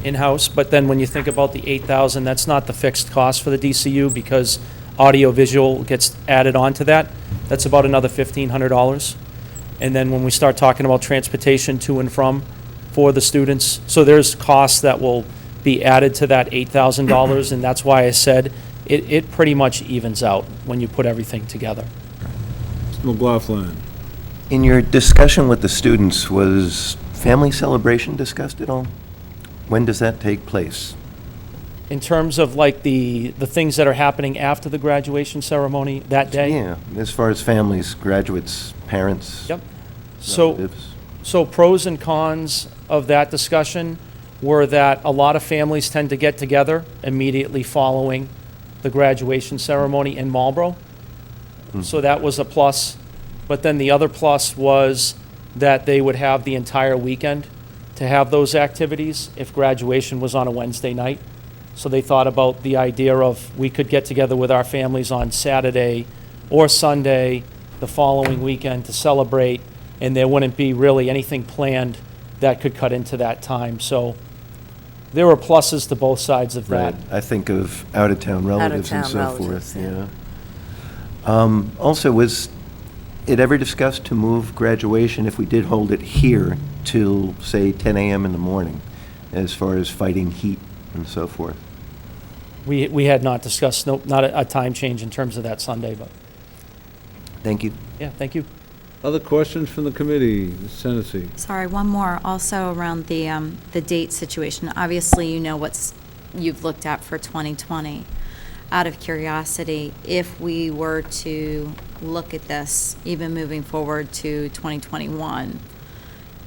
in-house, but then when you think about the 8,000, that's not the fixed cost for the DCU, because audio-visual gets added onto that. That's about another $1,500. And then when we start talking about transportation to and from for the students. So there's costs that will be added to that $8,000, and that's why I said it pretty much evens out when you put everything together. Mr. McLaughlin? In your discussion with the students, was family celebration discussed at all? When does that take place? In terms of like the things that are happening after the graduation ceremony that day? Yeah, as far as families, graduates, parents, Yep. So, relatives. so pros and cons of that discussion were that a lot of families tend to get together immediately following the graduation ceremony in Marlborough. So that was a plus. But then the other plus was that they would have the entire weekend to have those activities if graduation was on a Wednesday night. So they thought about the idea of we could get together with our families on Saturday or Sunday the following weekend to celebrate, and there wouldn't be really anything planned that could cut into that time. So there were pluses to both sides of that. Right, I think of out-of-town relatives and so Out-of-town forth, relatives, yeah. Also, was it ever discussed to move graduation, if we did hold it here, till, say, 10 a.m. in the morning, as far as fighting heat and so forth? We had not discussed, no, not a time change in terms of that Sunday, but, Thank you. yeah, thank you. Other questions from the committee? Ms. Hennessy? Sorry, one more, also around the date situation. Obviously, you know you've looked at for 2020. Out of curiosity, if we were to look at this, even moving forward to 2021,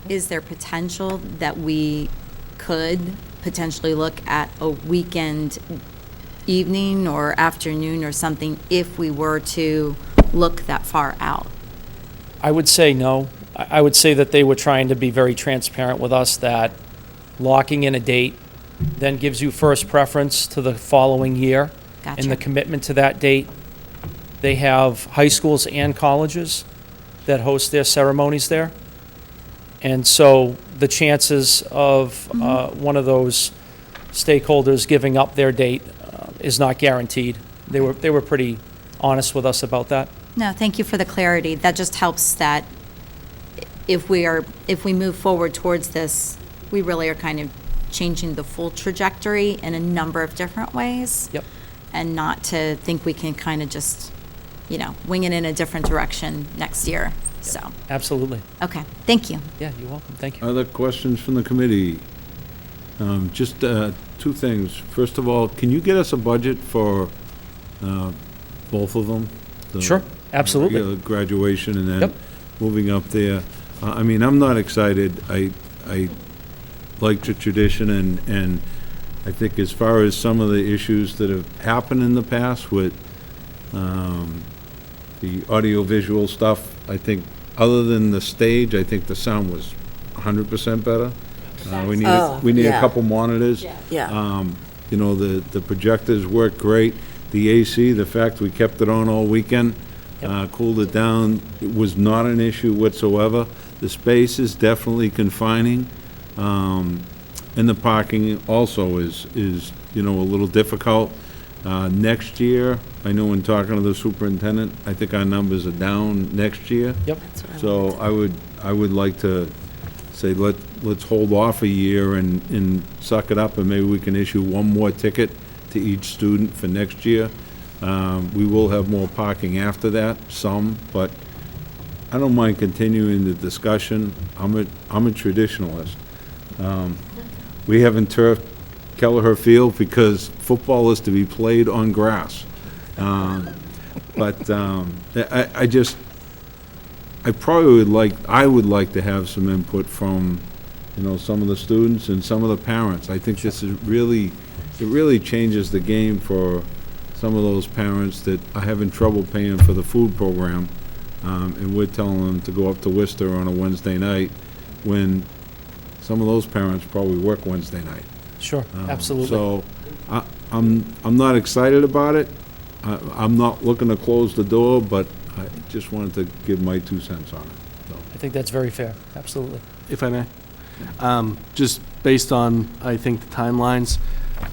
is there potential that we could potentially look at a weekend evening or afternoon or something if we were to look that far out? I would say no. I would say that they were trying to be very transparent with us, that locking in a date then gives you first preference to the following year. Gotcha. And the commitment to that date. They have high schools and colleges that host their ceremonies there. And so the chances of one of those stakeholders giving up their date is not guaranteed. They were pretty honest with us about that. No, thank you for the clarity. That just helps that if we move forward towards this, we really are kind of changing the full trajectory in a number of different ways. Yep. And not to think we can kind of just, wing it in a different direction next year. So, Absolutely. okay, thank you. Yeah, you're welcome. Thank you. Other questions from the committee? Just two things. First of all, can you get us a budget for both of them? The Sure, absolutely. regular graduation and then Yep. moving up there. I mean, I'm not excited. I like the tradition, and I think as far as some of the issues that have happened in the past with the audio-visual stuff, I think, other than the stage, I think the sound was 100% better. We need a yeah. couple monitors. Yeah. The projectors work great. The AC, the fact we kept it on all weekend, cooled it down, it was not an issue whatsoever. The space is definitely confining. And the parking also is a little difficult. Next year, I know in talking to the superintendent, I think our numbers are down next year. Yep. So I would like to say, let's hold off a year and suck it up, and maybe we can issue one more ticket to each student for next year. We will have more parking after that, some, but I don't mind continuing the discussion. I'm a traditionalist. We haven't turfed Kelleher Field because football is to be played on grass. But I would like to have some input from, some of the students and some of the parents. I think this is it really changes the game for some of those parents that are having trouble paying for the food program. And we're telling them to go up to Worcester on a Wednesday night when some of those parents probably work Wednesday night. Sure, absolutely. So I'm not excited about it. I'm not looking to close the door, but I just wanted to give my 2 cents on it. So. I think that's very fair, absolutely. If I may. Just based on, I think, the timelines,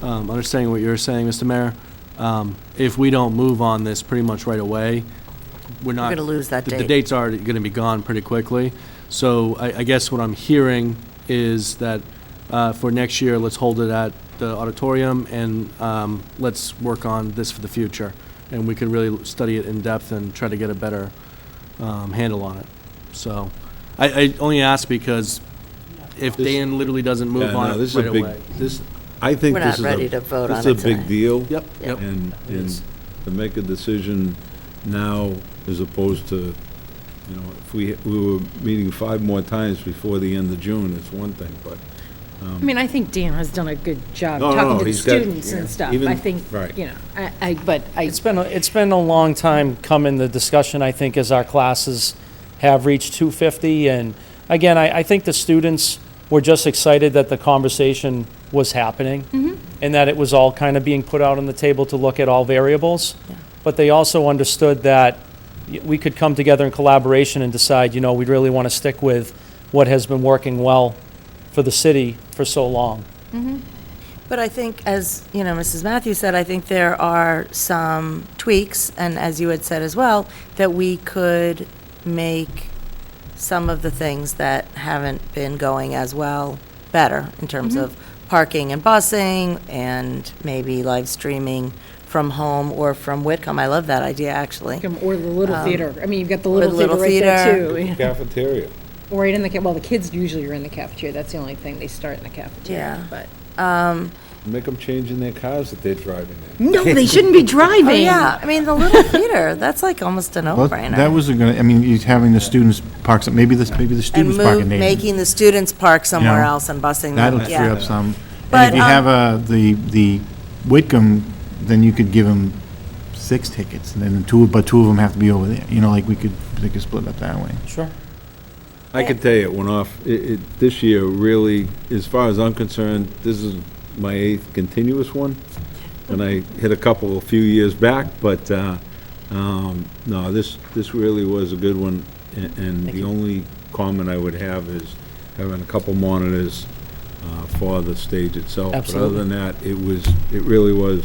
understanding what you're saying, Mr. Mayor, if we don't move on this pretty much right away, we're gonna lose that the date. date's already going to be gone pretty quickly. So I guess what I'm hearing is that for next year, let's hold it at the auditorium, and let's work on this for the future. And we can really study it in depth and try to get a better handle on it. So I only ask because if Dan literally doesn't move Yeah, on no, it this is right a big, away. I think We're this not is ready to vote this on is it a big tonight. deal. Yep, yep. And is. to make a decision now as opposed to, if we were meeting 5 more times before the end of June, it's one thing, but. I mean, I think Dan has done a good job No, no, talking no, to the he's got- students and stuff. even- I think, right. It's been a long time coming, the discussion, I think, as our classes have reached 250. And again, I think the students were just excited that the conversation was happening and that it was all kind of being put out on the table to look at all variables. But they also understood that we could come together in collaboration and decide, we really want to stick with what has been working well for the city for so long. But I think, as, Mrs. Matthews said, I think there are some tweaks, and as you had said as well, that we could make some of the things that haven't been going as well better in terms of parking and busing, and maybe live streaming from home or from Whitcomb. I love that idea, actually. or the little theater. I mean, you've got the or the little theater little right there, theater. too. Cafeteria. Or right in the, well, the kids usually are in the cafeteria. That's the only thing. They start in the cafeteria. Yeah. But Make them change in their cars that they're driving in. no, they shouldn't be driving. Oh, yeah, I mean, the little theater, that's like almost a Well, no-brainer. that was you're having the students park, maybe the And students park in Dayton. making the students park somewhere know, else and busing them. That'll free Yeah. up some. But, And if you have the Whitcomb, then you could give them 6 tickets, and then two of them have to be over there. They could split up that way. Sure. I can tell you, it went off, this year really, as far as I'm concerned, this is my 8th continuous one. And I hit a few years back, but, no, this really was a good one. And the only comment I would have is having a couple monitors for the stage itself. Absolutely. But other than that, it really was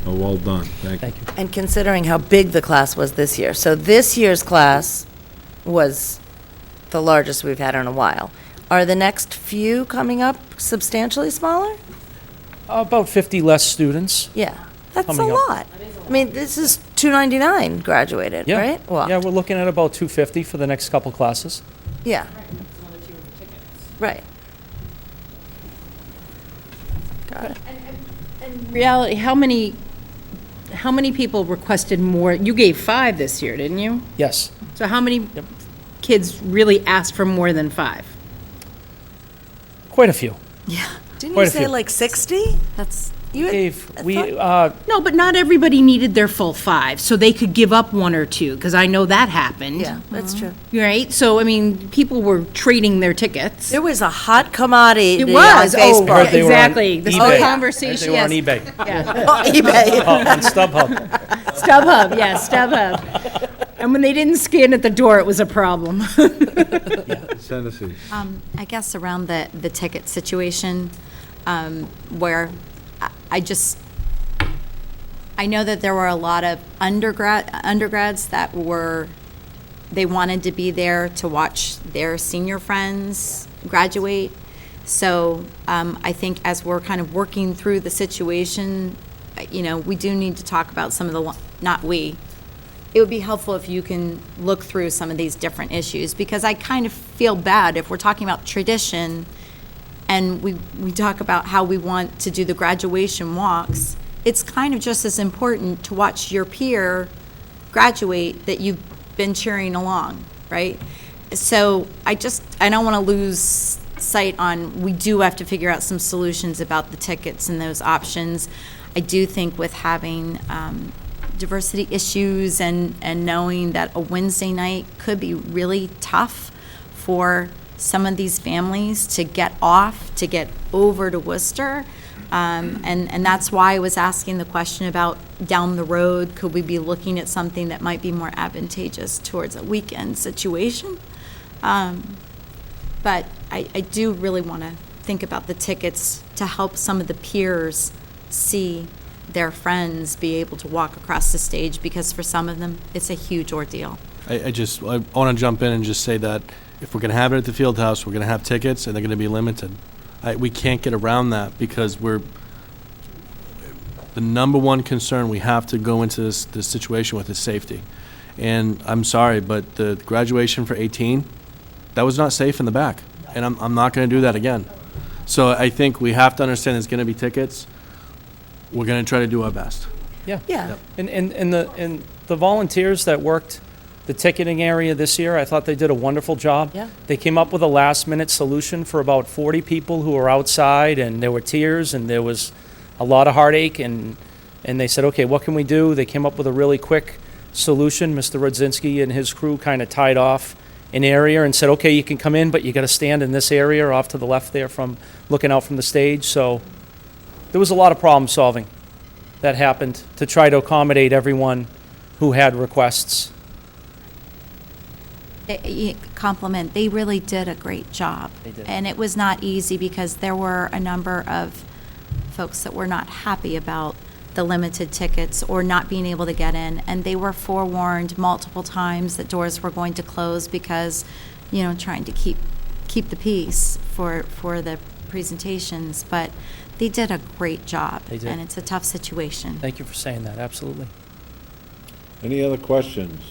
well done. Thank you. Thank you. And considering how big the class was this year. So this year's class was the largest we've had in a while. Are the next few coming up substantially smaller? About 50 less students. Yeah, that's a Coming up. lot. I mean, this is 299 graduated, Yeah. right? Well, Yeah, we're looking at about 250 for the next couple classes. yeah. Right. Got it. In reality, how many people requested more? You gave 5 this year, didn't you? Yes. So how many kids really asked for more than 5? Quite a few. Yeah. Didn't Quite you a say few. like 60? That's, You had- Dave, I we, thought- No, but not everybody needed their full 5, so they could give up 1 or 2, because I know that happened. Yeah, that's true. Right? So, I mean, people were trading their tickets. There was a hot commodity It on was. Oh, Facebook. heard they were on exactly. This whole eBay. conversation. They were on yes. eBay. Yeah. Oh, eBay. Oh, on StubHub. StubHub, yes, StubHub. And when they didn't scan at the door, it was a problem. Tennessee. I guess around the ticket situation, where I know that there were a lot of undergrads that they wanted to be there to watch their senior friends graduate. So I think as we're kind of working through the situation, we do need to talk about some of it would be helpful if you can look through some of these different issues, because I kind of feel bad if we're talking about tradition and we talk about how we want to do the graduation walks. It's kind of just as important to watch your peer graduate that you've been cheering along, right? So I don't want to lose sight on, we do have to figure out some solutions about the tickets and those options. I do think with having diversity issues and knowing that a Wednesday night could be really tough for some of these families to get off, to get over to Worcester. And that's why I was asking the question about down the road, could we be looking at something that might be more advantageous towards a weekend situation? But I do really want to think about the tickets to help some of the peers see their friends be able to walk across the stage, because for some of them, it's a huge ordeal. I want to jump in and just say that if we're going to have it at the field house, we're going to have tickets, and they're going to be limited. We can't get around that, because the number one concern we have to go into this situation with is safety. And I'm sorry, but the graduation for 18, that was not safe in the back, and I'm not going to do that again. So I think we have to understand there's going to be tickets. We're going to try to do our best. Yeah. Yeah. And the volunteers that worked the ticketing area this year, I thought they did a wonderful job. Yeah. They came up with a last-minute solution for about 40 people who were outside, and there were tears, and there was a lot of heartache, and they said, okay, what can we do? They came up with a really quick solution. Mr. Rodzinski and his crew kind of tied off an area and said, okay, you can come in, but you got to stand in this area off to the left there from looking out from the stage. So there was a lot of problem solving that happened to try to accommodate everyone who had requests. Compliment, they really did a great job. They did. And it was not easy, because there were a number of folks that were not happy about the limited tickets or not being able to get in, and they were forewarned multiple times that doors were going to close, because, trying to keep the peace for the presentations. But they did a great job. They did. And it's a tough situation. Thank you for saying that, absolutely. Any other questions?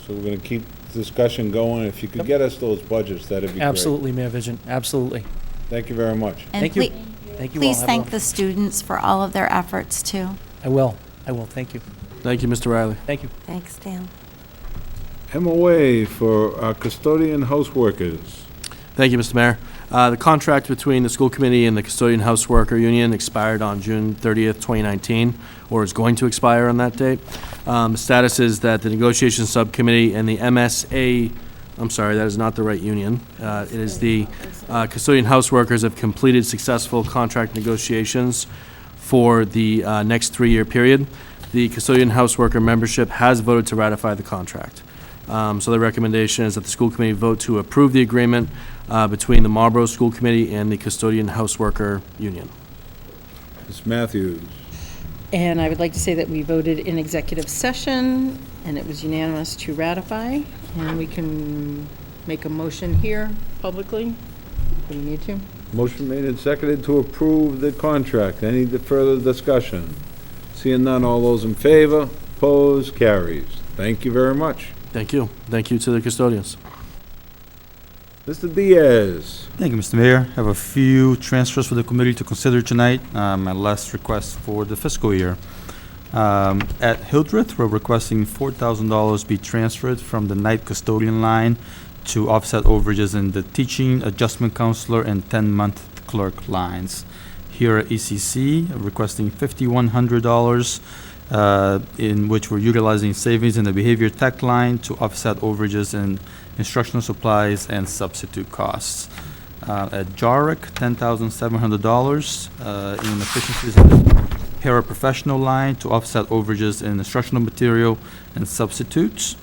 So we're going to keep the discussion going. If you could Yep. get us those budgets, that'd be great. Absolutely, Mayor Vision, absolutely. Thank you very much. And Thank you. ple- Thank you all. Please Have a thank lo- the students for all of their efforts, too. I will, thank you. Thank you, Mr. Riley. Thank you. Thanks, Dan. MOA for our custodian house workers. Thank you, Mr. Mayor. The contract between the school committee and the custodian house worker union expired on June 30th, 2019, or is going to expire on that date. The status is that the negotiations subcommittee and the MSA, I'm sorry, that is not the right union. It is the custodian house workers have completed successful contract negotiations for the next 3-year period. The custodian house worker membership has voted to ratify the contract. So the recommendation is that the school committee vote to approve the agreement between the Marlborough School Committee and the Custodian House Worker Union. Ms. Matthews. And I would like to say that we voted in executive session, and it was unanimous to ratify, and we can make a motion here publicly. Do we need to? Motion made and seconded to approve the contract. Any further discussion? Seeing none, all those in favor? Opposed? Carries. Thank you very much. Thank you. Thank you to the custodians. Mr. Diaz. Thank you, Mr. Mayor. I have a few transfers for the committee to consider tonight. My last request for the fiscal year. At Hildreth, we're requesting $4,000 be transferred from the night custodian line to offset overages in the teaching, adjustment counselor, and 10-month clerk lines. Here at ECC, requesting $5,100, in which we're utilizing savings in the behavior tech line to offset overages in instructional supplies and substitute costs. At JAREC, $10,700 in efficiencies in the paraprofessional line to offset overages in instructional material and substitutes.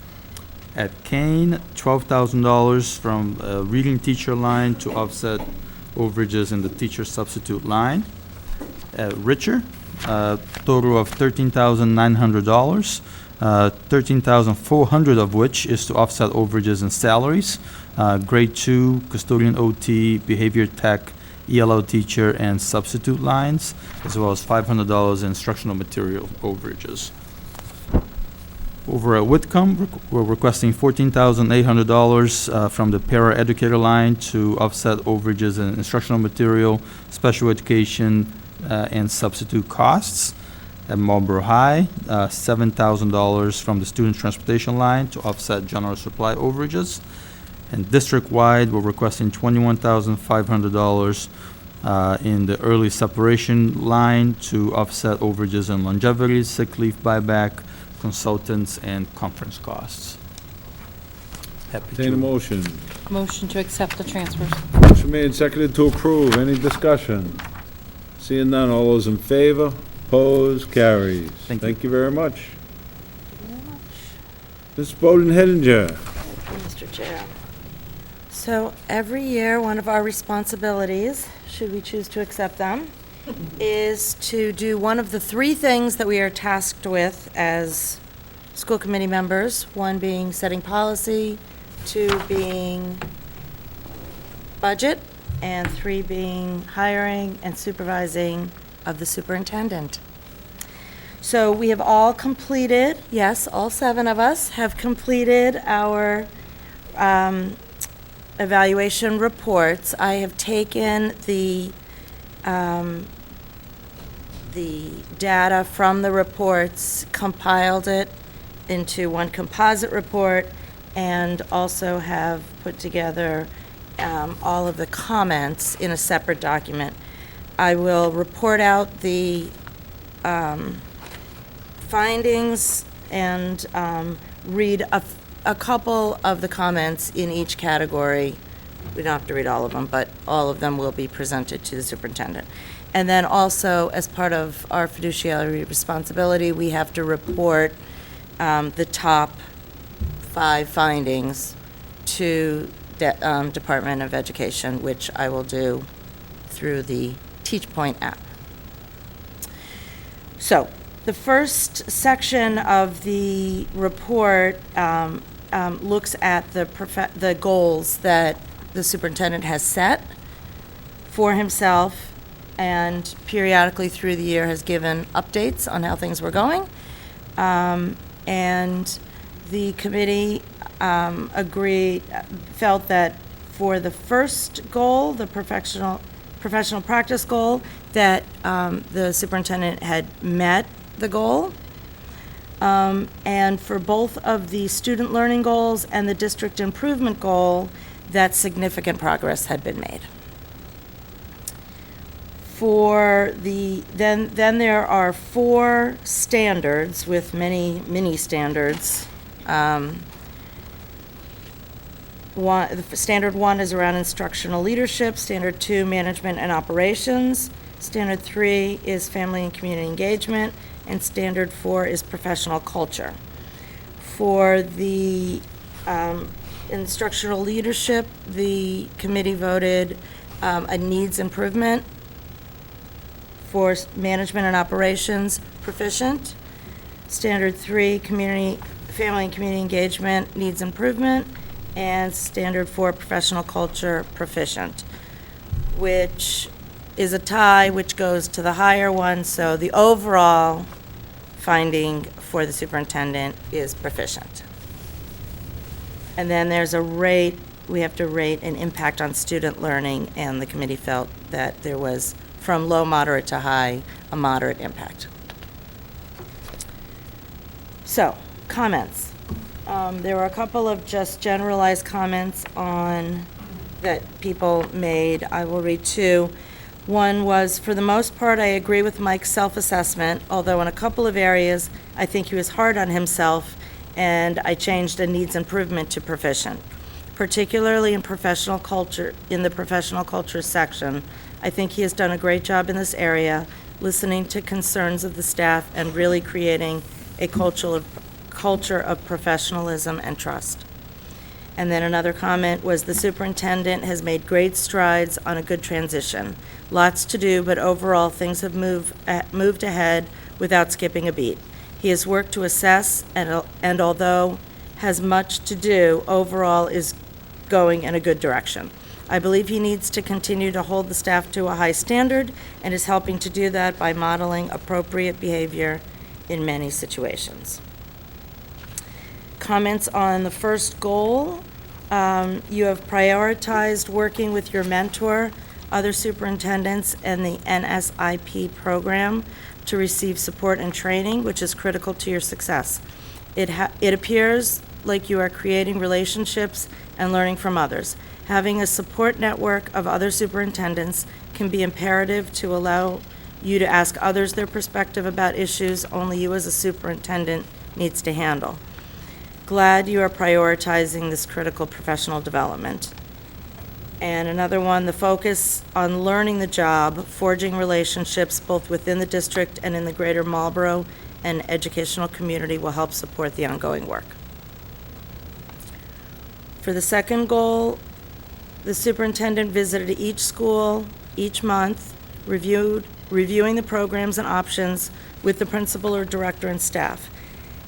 At Kane, $12,000 from reading teacher line to offset overages in the teacher substitute line. At Richer, total of $13,900, $13,400 of which is to offset overages in salaries, grade 2 custodian OT, behavior tech, ELL teacher, and substitute lines, as well as $500 in instructional material overages. Over at Whitcomb, we're requesting $14,800 from the para-educator line to offset overages in instructional material, special education, and substitute costs. At Marlborough High, $7,000 from the student transportation line to offset general supply overages. And district-wide, we're requesting $21,500 in the early separation line to offset overages in longevity, sick leave buyback, consultants, and conference costs. Happy Entertain a to motion. Motion to accept the transfers. Motion made and seconded to approve. Any discussion? Seeing none, all those in favor? Opposed? Carries. Thank you. Thank you very much. Ms. Bowden-Hettinger. Mr. Chair. So every year, one of our responsibilities, should we choose to accept them, is to do one of the three things that we are tasked with as school committee members, one being setting policy, two being budget, and three being hiring and supervising of the superintendent. So we have all completed, yes, all 7 of us have completed our evaluation reports. I have taken the data from the reports, compiled it into one composite report, and also have put together all of the comments in a separate document. I will report out the findings and read a couple of the comments in each category. We don't have to read all of them, but all of them will be presented to the superintendent. And then also, as part of our fiduciary responsibility, we have to report the top 5 findings to the Department of Education, which I will do through the TeachPoint app. So, the first section of the report looks at the goals that the superintendent has set for himself, and periodically through the year has given updates on how things were going. And the committee felt that for the first goal, the professional practice goal, that the superintendent had met the goal. And for both of the student learning goals and the district improvement goal, that significant progress had been made. Then there are 4 standards with many mini standards. Standard 1 is around instructional leadership. Standard 2, management and operations. Standard 3 is family and community engagement. And Standard 4 is professional culture. For the instructional leadership, the committee voted a needs improvement. For management and operations, proficient. Standard 3, family and community engagement, needs improvement. And Standard 4, professional culture, proficient, which is a tie, which goes to the higher one. So the overall finding for the superintendent is proficient. And then there's we have to rate an impact on student learning, and the committee felt that there was, from low, moderate to high, a moderate impact. So, comments. There were a couple of just generalized comments that people made. I will read 2. One was, for the most part, I agree with Mike's self-assessment, although in a couple of areas, I think he was hard on himself, and I changed a needs improvement to proficient. Particularly in the professional culture section, I think he has done a great job in this area, listening to concerns of the staff and really creating a culture of professionalism and trust. And then another comment was, the superintendent has made great strides on a good transition. Lots to do, but overall things have moved ahead without skipping a beat. He has worked to assess, and although has much to do, overall is going in a good direction. I believe he needs to continue to hold the staff to a high standard, and is helping to do that by modeling appropriate behavior in many situations. Comments on the first goal. You have prioritized working with your mentor, other superintendents, and the NSIP program to receive support and training, which is critical to your success. It appears like you are creating relationships and learning from others. Having a support network of other superintendents can be imperative to allow you to ask others their perspective about issues only you as a superintendent needs to handle. Glad you are prioritizing this critical professional development. And another one, the focus on learning the job, forging relationships both within the district and in the greater Marlborough and educational community will help support the ongoing work. For the second goal, the superintendent visited each school each month, reviewed reviewing the programs and options with the principal or director and staff.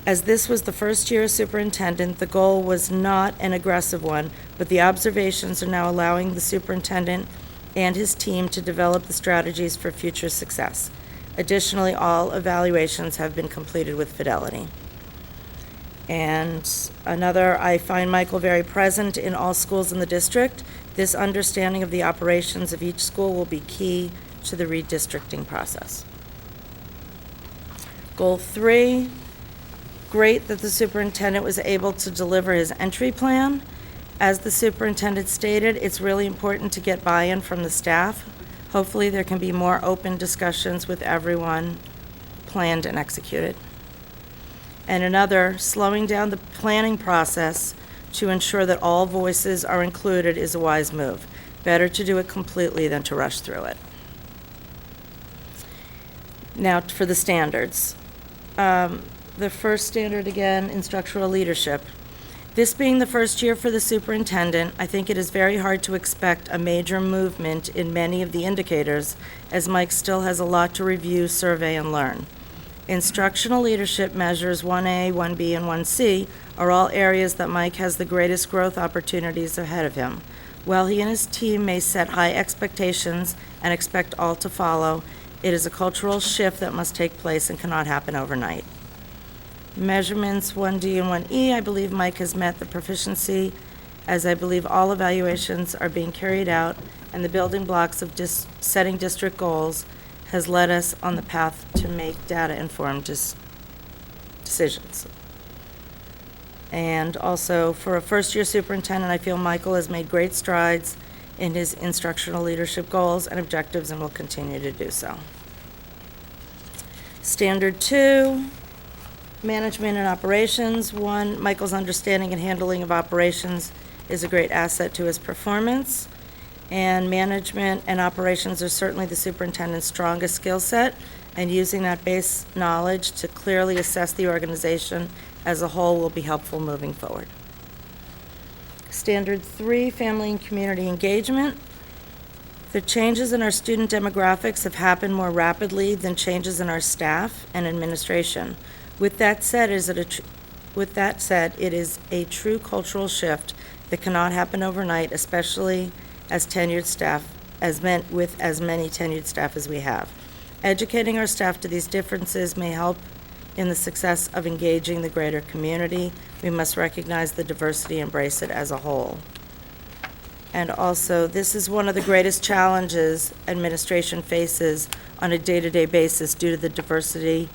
As this was the first year as superintendent, the goal was not an aggressive one, but the observations are now allowing the superintendent and his team to develop the strategies for future success. Additionally, all evaluations have been completed with fidelity. And another, I find Michael very present in all schools in the district. This understanding of the operations of each school will be key to the redistricting process. Goal 3, great that the superintendent was able to deliver his entry plan. As the superintendent stated, it's really important to get buy-in from the staff. Hopefully, there can be more open discussions with everyone planned and executed. And another, slowing down the planning process to ensure that all voices are included is a wise move. Better to do it completely than to rush through it. Now, for the standards. The first standard, again, instructional leadership. This being the first year for the superintendent, I think it is very hard to expect a major movement in many of the indicators, as Mike still has a lot to review, survey, and learn. Instructional leadership measures 1A, 1B, and 1C are all areas that Mike has the greatest growth opportunities ahead of him. While he and his team may set high expectations and expect all to follow, it is a cultural shift that must take place and cannot happen overnight. Measurements 1D and 1E, I believe Mike has met the proficiency, as I believe all evaluations are being carried out, and the building blocks of setting district goals has led us on the path to make data-informed decisions. And also, for a first-year superintendent, I feel Michael has made great strides in his instructional leadership goals and objectives and will continue to do so. Standard 2, management and operations. 1, Michael's understanding and handling of operations is a great asset to his performance. And management and operations are certainly the superintendent's strongest skill set, and using that base knowledge to clearly assess the organization as a whole will be helpful moving forward. Standard 3, family and community engagement. The changes in our student demographics have happened more rapidly than changes in our staff and administration. With that said, it is a true cultural shift that cannot happen overnight, especially as tenured staff, with as many tenured staff as we have. Educating our staff to these differences may help in the success of engaging the greater community. We must recognize the diversity, embrace it as a whole. And also, this is one of the greatest challenges administration faces on a day-to-day basis due to the diversity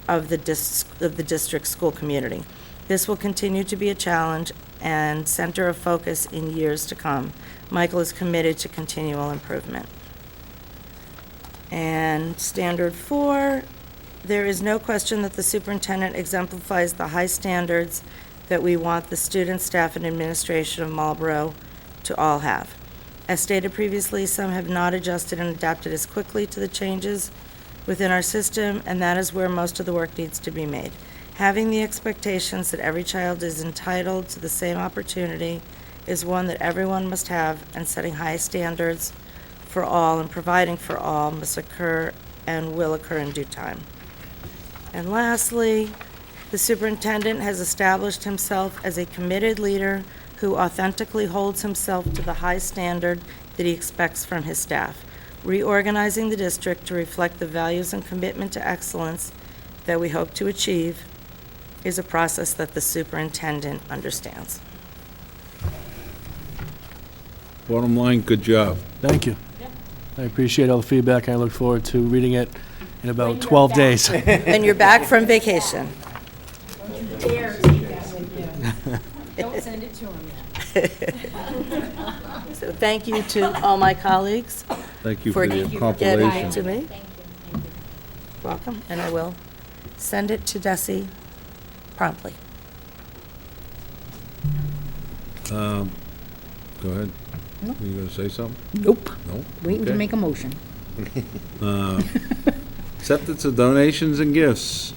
of the district school community. This will continue to be a challenge and center of focus in years to come. Michael is committed to continual improvement. And standard 4, there is no question that the superintendent exemplifies the high standards that we want the students, staff, and administration of Marlborough to all have. As stated previously, some have not adjusted and adapted as quickly to the changes within our system, and that is where most of the work needs to be made. Having the expectations that every child is entitled to the same opportunity is one that everyone must have, and setting high standards for all and providing for all must occur and will occur in due time. And lastly, the superintendent has established himself as a committed leader who authentically holds himself to the high standard that he expects from his staff. Reorganizing the district to reflect the values and commitment to excellence that we hope to achieve is a process that the superintendent understands. Bottom line, good job. Thank you. I appreciate all the feedback. I look forward to reading it in about 12 days. And you're back from vacation. Don't send it to him yet. So thank you to all my colleagues Thank you for for the getting compilation. it to me. Welcome, and I will send it to Desi promptly. Go ahead. No. You gonna say something? Nope. No? Waiting to Okay. make a motion. Acceptance of donations and gifts.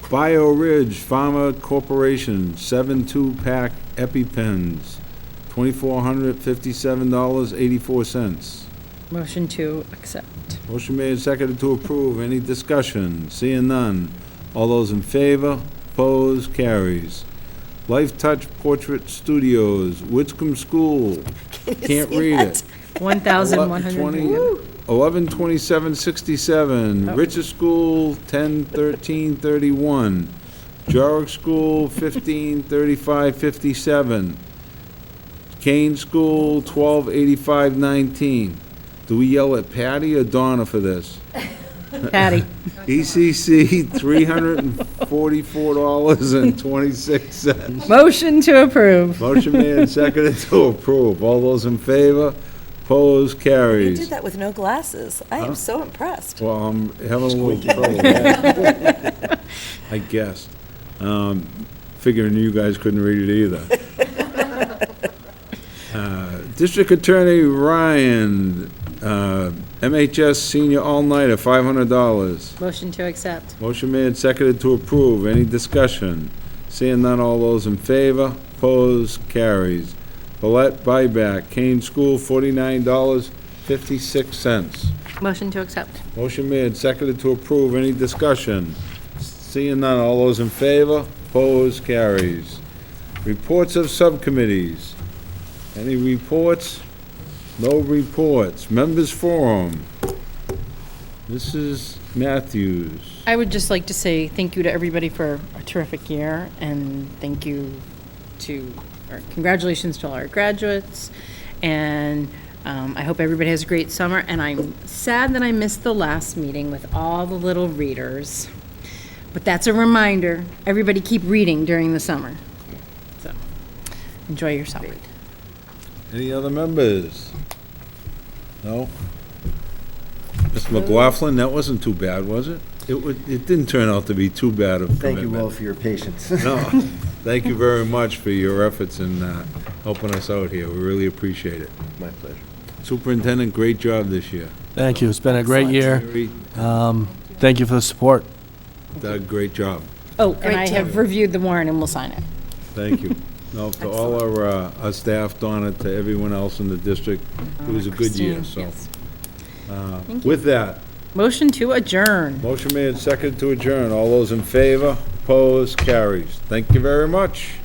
Bio Ridge Pharma Corporation, 7 2-pack EpiPens, $2,457.84. Motion to accept. Motion made and seconded to approve. Any discussion? Seeing none. All those in favor? Opposed? Carries. Life Touch Portrait Studios, Whitcomb School. Can't read it. 1,100. 11/27/67. Riches School, 10/13/31. Jarwick School, 15/35/57. Kane School, 12/85/19. Do we yell at Patty or Donna for this? Patty. ECC, $344.26. Motion to approve. Motion made and seconded to approve. All those in favor? Opposed? You Carries. did that with no glasses. I am so impressed. Well, I'm having a little trouble. I guessed. Figuring you guys couldn't read it either. District Attorney Ryan, MHS Senior All-Nighter, $500. Motion to accept. Motion made and seconded to approve. Any discussion? Seeing none, all those in favor? Opposed? Carries. Paulette buyback, Kane School, $49.56. Motion to accept. Motion made and seconded to approve. Any discussion? Seeing none, all those in favor? Opposed? Carries. Reports of subcommittees. Any reports? No reports. Members forum. Mrs. Matthews. I would just like to say thank you to everybody for a terrific year, and thank you to, or congratulations to all our graduates, and I hope everybody has a great summer, and I'm sad that I missed the last meeting with all the little readers, but that's a reminder, everybody keep reading during the summer. So, enjoy your summer. Any other members? No? Mr. McLaughlin, that wasn't too bad, was it? It didn't turn out to be too bad of a Thank you commitment. all for your patience. No, thank you very much for your efforts in helping us out here. We really appreciate it. My pleasure. Superintendent, great job this year. Thank you. It's been a great year. Very, Thank you for the support. great job. Oh, Great and I have job. reviewed the warrant and we'll sign it. Thank you. No, to all our staff, Donna, to everyone else in the district, it was a good year, Christine, so. yes. Thank you. With that, Motion to adjourn. motion made and seconded to adjourn. All those in favor? Opposed? Carries. Thank you very much.